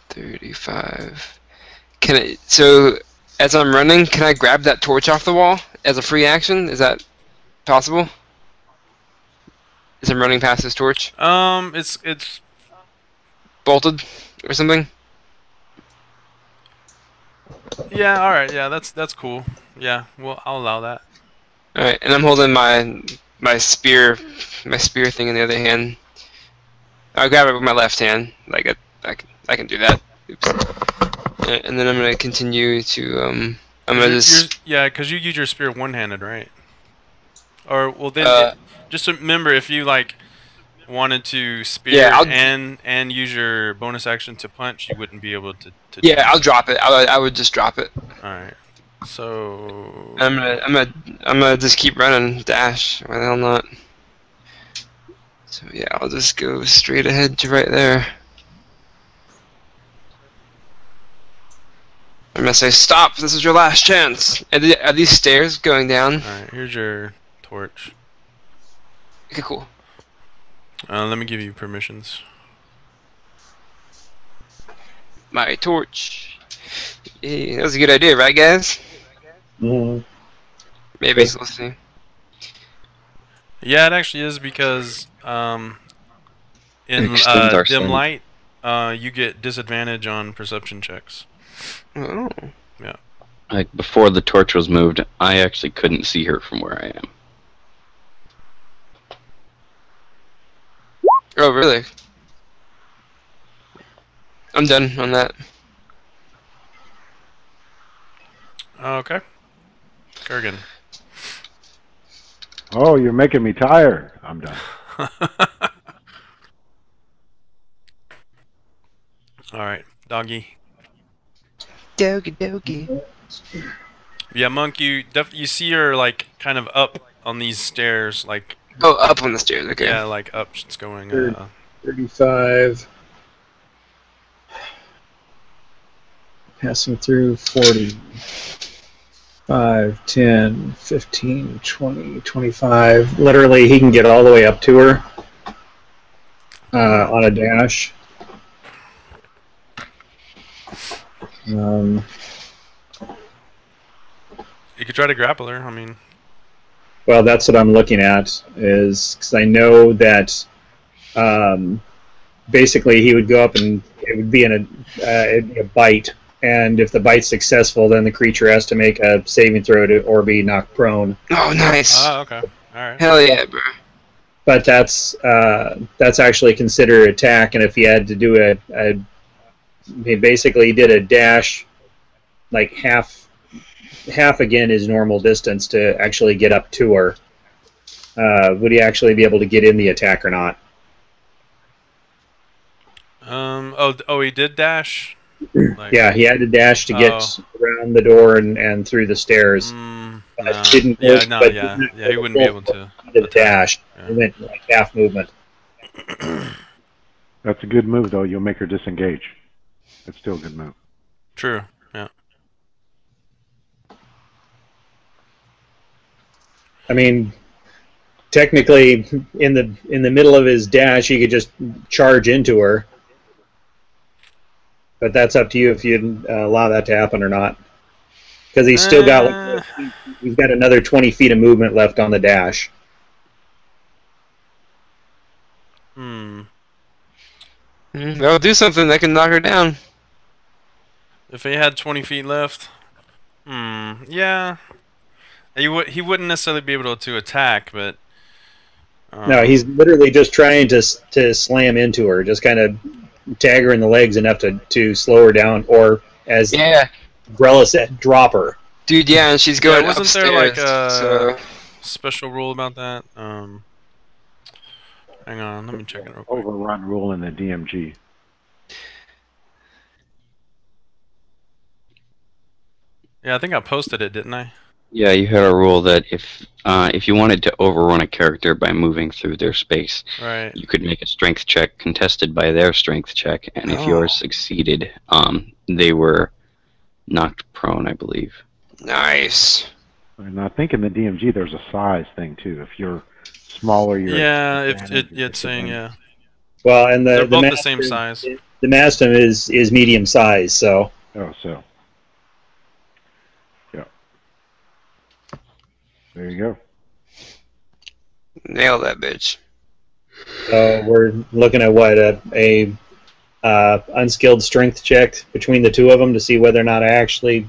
35. So as I'm running, can I grab that torch off the wall as a free action? Is that possible? As I'm running past this torch? It's bolted or something? Yeah, all right. Yeah, that's cool. Yeah, well, I'll allow that. All right, and I'm holding my spear thing in the other hand. I'll grab it with my left hand. Like I can do that. Oops. And then I'm gonna continue to I'm gonna just yeah, because you use your spear one-handed, right? Or well, then just remember if you like wanted to spear and use your bonus action to punch, you wouldn't be able to yeah, I'll drop it. I would just drop it. All right. So I'm gonna just keep running, dash. Why the hell not? So yeah, I'll just go straight ahead to right there. I'm gonna say stop. This is your last chance. Are these stairs going down? All right. Here's your torch. Okay, cool. Let me give you permissions. My torch. Yeah, that was a good idea, right, guys? Mm-hmm. Maybe it's listening. Yeah, it actually is because in dim light, you get disadvantage on perception checks. Oh. Yeah. Like before the torch was moved, I actually couldn't see her from where I am. Oh, really? I'm done on that. Okay. Kurgan. Oh, you're making me tired. I'm done. All right, doggy. Doggy. Yeah, monk. You see her like kind of up on these stairs, like. Oh, up on the stairs. Okay. Yeah, like up. It's going. 35. Passing through 40. 5, 10, 15, 20, 25. Literally, he can get all the way up to her on a dash. You could try to grapple her. I mean, well, that's what I'm looking at. Is because I know that basically he would go up and it would be it'd be a bite, and if the bite's successful, then the creature has to make a saving throw or be knocked prone. Oh, nice. oh, okay, all right. Hell yeah, bro. But that's actually considered attack, and if he had to do he basically did a dash, like half again his normal distance to actually get up to her. Would he actually be able to get in the attack or not? Oh, he did dash. Like, Yeah, he had to dash to get around the door and through the stairs. No. Didn't Yeah, work, no, but yeah, he wouldn't be able to. The dash. Yeah. He went like half movement. That's a good move, though. You'll make her disengage. It's still a good move. True. Yeah. I mean, technically, in the middle of his dash, he could just charge into her. But that's up to you if you'd allow that to happen or not. Because he's still got he's got another 20 feet of movement left on the dash. That'll do something that can knock her down. If he had 20 feet left, yeah, he wouldn't necessarily be able to attack, but no, he's literally just trying to slam into her, just kind of tag her in the legs enough to slow her down, or as Grella said, drop her. Dude, yeah, and she's going wasn't upstairs. there like a so... special rule about that? Hang on, let me check it real quick. Overrun rule in the DMG. Yeah, I think I posted it, didn't I? Yeah, you had a rule that if you wanted to overrun a character by moving through their space, right, you could make a strength check contested by their strength check, and if yours succeeded, they were knocked prone, I believe. Nice. And I think in the DMG there's a size thing too. If you're smaller, you're it's saying Well, and they're both the same size. The Mastum is medium size, so. Oh, so. Yeah. There you go. Nail that bitch. So we're looking at what a unskilled strength check between the two of them to see whether or not I actually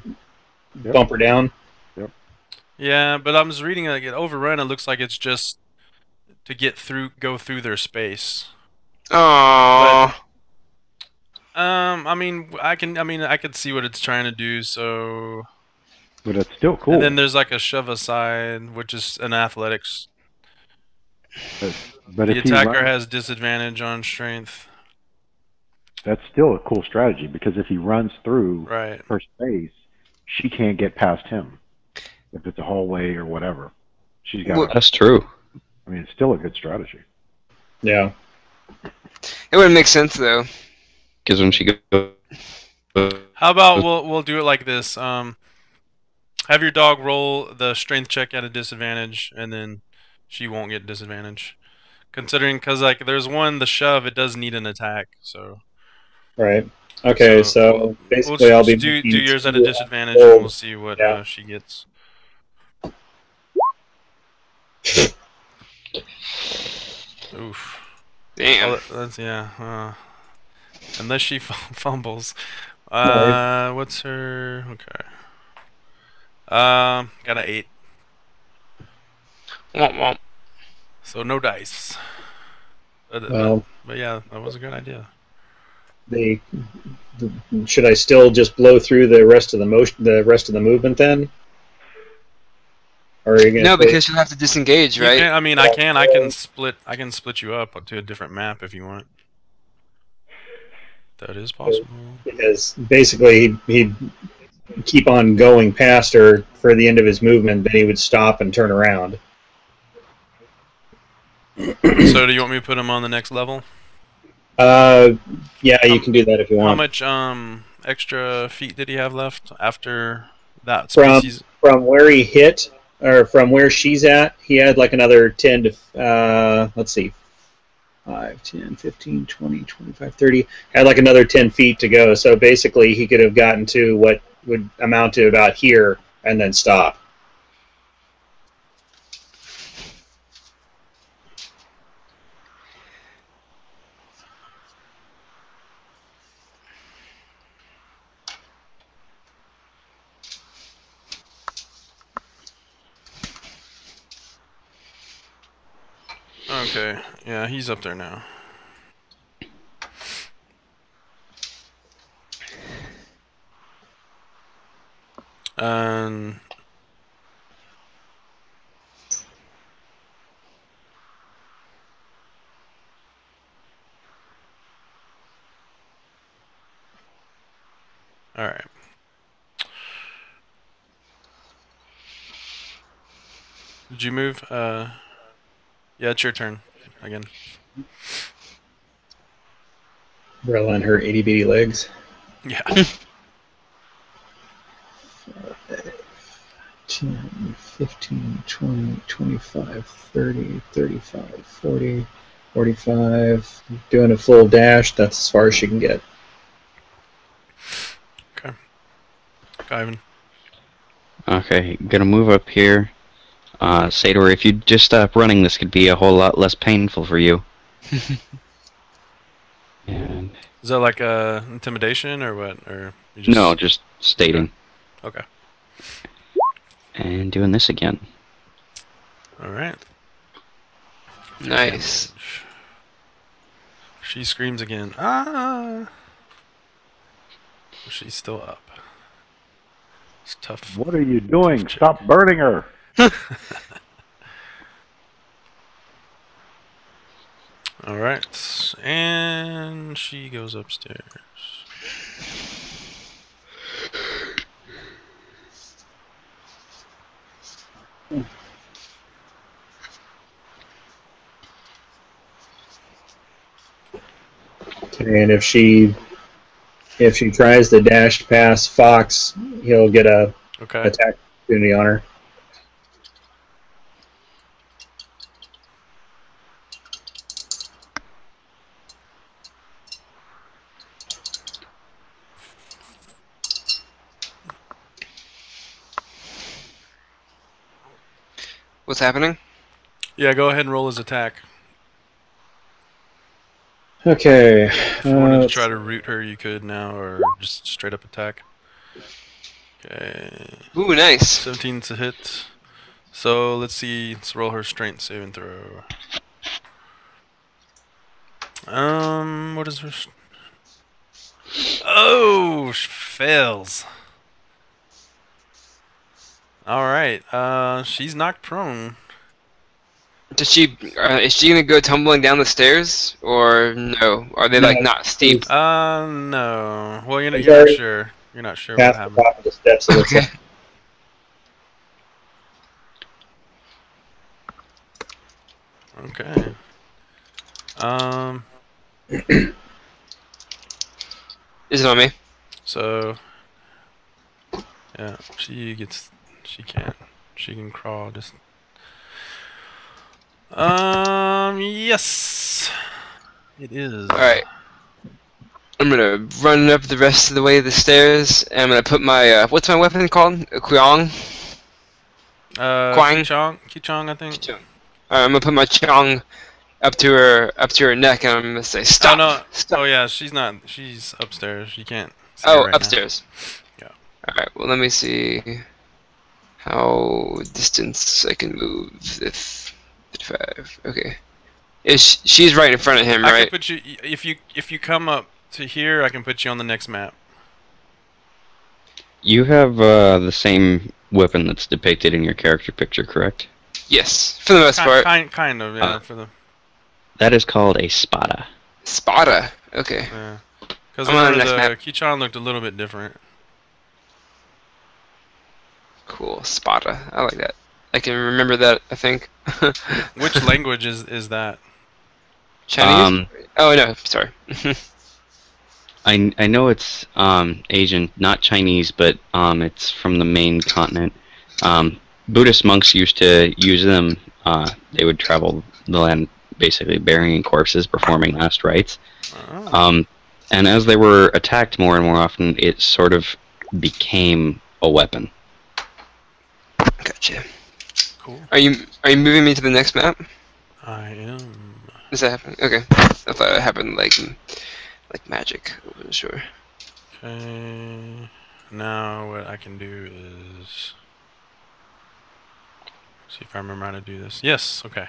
bump her down. Yep. Yeah, but I was reading like it overrun. It looks like it's just to go through their space. Oh. I mean, I could see what it's trying to do. So. But it's still cool. And then there's like a shove aside, which is an athletics. But the attacker has disadvantage on strength. That's still a cool strategy because if he runs through her space, she can't get past him. If it's a hallway or whatever, she's got. Well, that's true. I mean, it's still a good strategy. Yeah. It wouldn't make sense though. Because when she goes. How about we'll do it like this? Have your dog roll the strength check at a disadvantage, and then she won't get disadvantage. Considering, because like there's the shove, it does need an attack, so. Right. Okay, so basically we'll I'll be do yours at a disadvantage, and we'll see what she gets. Oof. Damn. That's unless she fumbles. What's her? Okay. Got an 8. Womp womp. So no dice. But yeah, that was a good idea. Should I still just blow through the rest of the movement then? Or are you gonna no, because you'll have to disengage, right? I can split you up to a different map if you want. That is possible. Because basically he'd keep on going past her for the end of his movement, then he would stop and turn around. So do you want me to put him on the next level? Yeah, you can do that if you want. How much extra feet did he have left after that species? From where he hit, or from where she's at, he had like another 10 to let's see, 5, 10, 15, 20, 25, 30. Had like another 10 feet to go. So basically, he could have gotten to what would amount to about here and then stop. Okay, yeah, he's up there now. And all right. Did you move? Yeah, it's your turn again. Umbrella and her itty bitty legs. Yeah. 10, 15, 20, 25, 30, 35, 40, 45. Doing a full dash. That's as far as she can get. Okay. Ivan. Okay, gonna move up here. Say to her, if you just stop running, this could be a whole lot less painful for you. And Is that like intimidation or what? Or you no, just stating. Okay. And doing this again. All right. Nice. She screams again. Ah! She's still up. It's tough. What are you doing? Stop burning her. All right, and she goes upstairs. And if she tries to dash past Fox, he'll get a attack opportunity on her. What's happening? Yeah, go ahead and roll his attack. Okay. If you wanted to try to root her, you could now, or just straight up attack. Okay. Ooh, nice. 17 to hit. So let's see. Let's roll her strength saving throw. What is her? Oh, fails. All right. She's knocked prone. Does she? Is she gonna go tumbling down the stairs, or no? Are they like not steep? No. Well, you're not sure. You're not sure what happened. Past the top of the steps. Okay. Okay. Is it on me? So, yeah, she can crawl just. Yes, it is. All right. I'm gonna run up the rest of the way to the stairs, and I'm gonna put my what's my weapon called? A Kwang? Kwang? Kichong, I think. Kichong. Alright, I'm gonna put my Chong up to her neck, and I'm gonna say stop. Oh no! Stop. Oh yeah, she's not. She's upstairs. You can't. See Oh, her right upstairs. Now. Yeah. Alright. Well, let me see how distance I can move. If 55. Okay. She's right in front of him, I right? can put you if you come up to here. I can put you on the next map. You have the same weapon that's depicted in your character picture, correct? Yes, for the most part. Kind of, yeah. For the. That is called a spada. Spada. Okay. Yeah. Because I'm on the the next map. Kichon looked a little bit different. Cool. Spada. I like that. I can remember that, I think. Which language is that? Chinese? Oh, no. Sorry. I know it's Asian, not Chinese, but it's from the main continent. Buddhist monks used to use them. They would travel the land basically burying corpses, performing last rites. Oh. And as they were attacked more and more often, it sort of became a weapon. Gotcha. Cool. Are you moving me to the next map? I am. Is that happening? Okay. I thought it happened like magic. I wasn't sure. Okay. Now what I can do is see if I remember how to do this. Yes. Okay.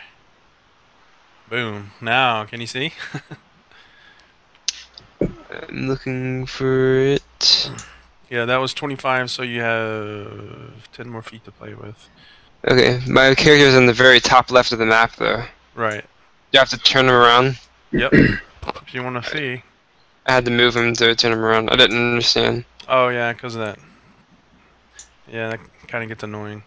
Boom. Now, can you see? I'm looking for it. Yeah, that was 25, so you have 10 more feet to play with. Okay, my character's on the very top left of the map, though. Right. You have to turn him around. Yep. If you want to see. I had to move him to turn him around. I didn't understand. Oh yeah, because of that. Yeah, that kind of gets annoying.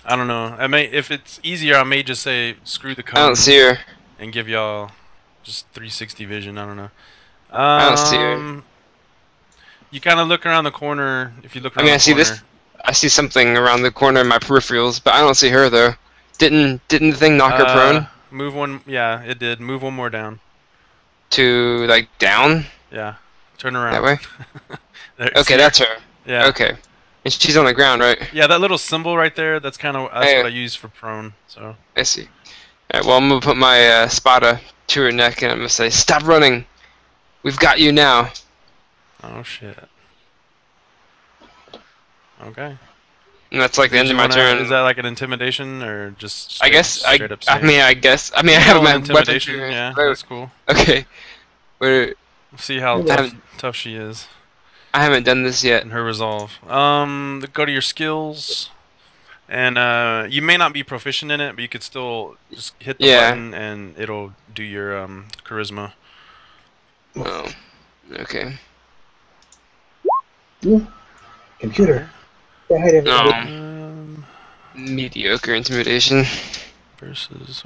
I don't know. I may, if it's easier, I may just say screw the cone. I don't see her. And give y'all just 360 vision. I don't know. I don't see her. You kind of look around the corner. If you look around I see this. I see something around the corner in my peripherals, but I don't see her though. Didn't the thing knock her prone? Move one. Yeah, it did. Move one more down. To like down? Yeah. Turn around. That way? Okay, that's her. Yeah. Okay. And she's on the ground, right? Yeah, that little symbol right there, that's kind of what I use for prone, so. I see. Alright, well I'm gonna put my spotter to her neck and I'm gonna say, stop running! We've got you now. Oh shit. Okay. And that's like the end of my turn. Is that like an intimidation or just I have my intimidation, weapon. yeah, that's cool. Okay. We'll see how tough she is. I haven't done this yet. And her resolve. Go to your skills. And you may not be proficient in it, but you could still just hit the button and it'll do your charisma. Oh. Okay. Computer. Mediocre intimidation. Versus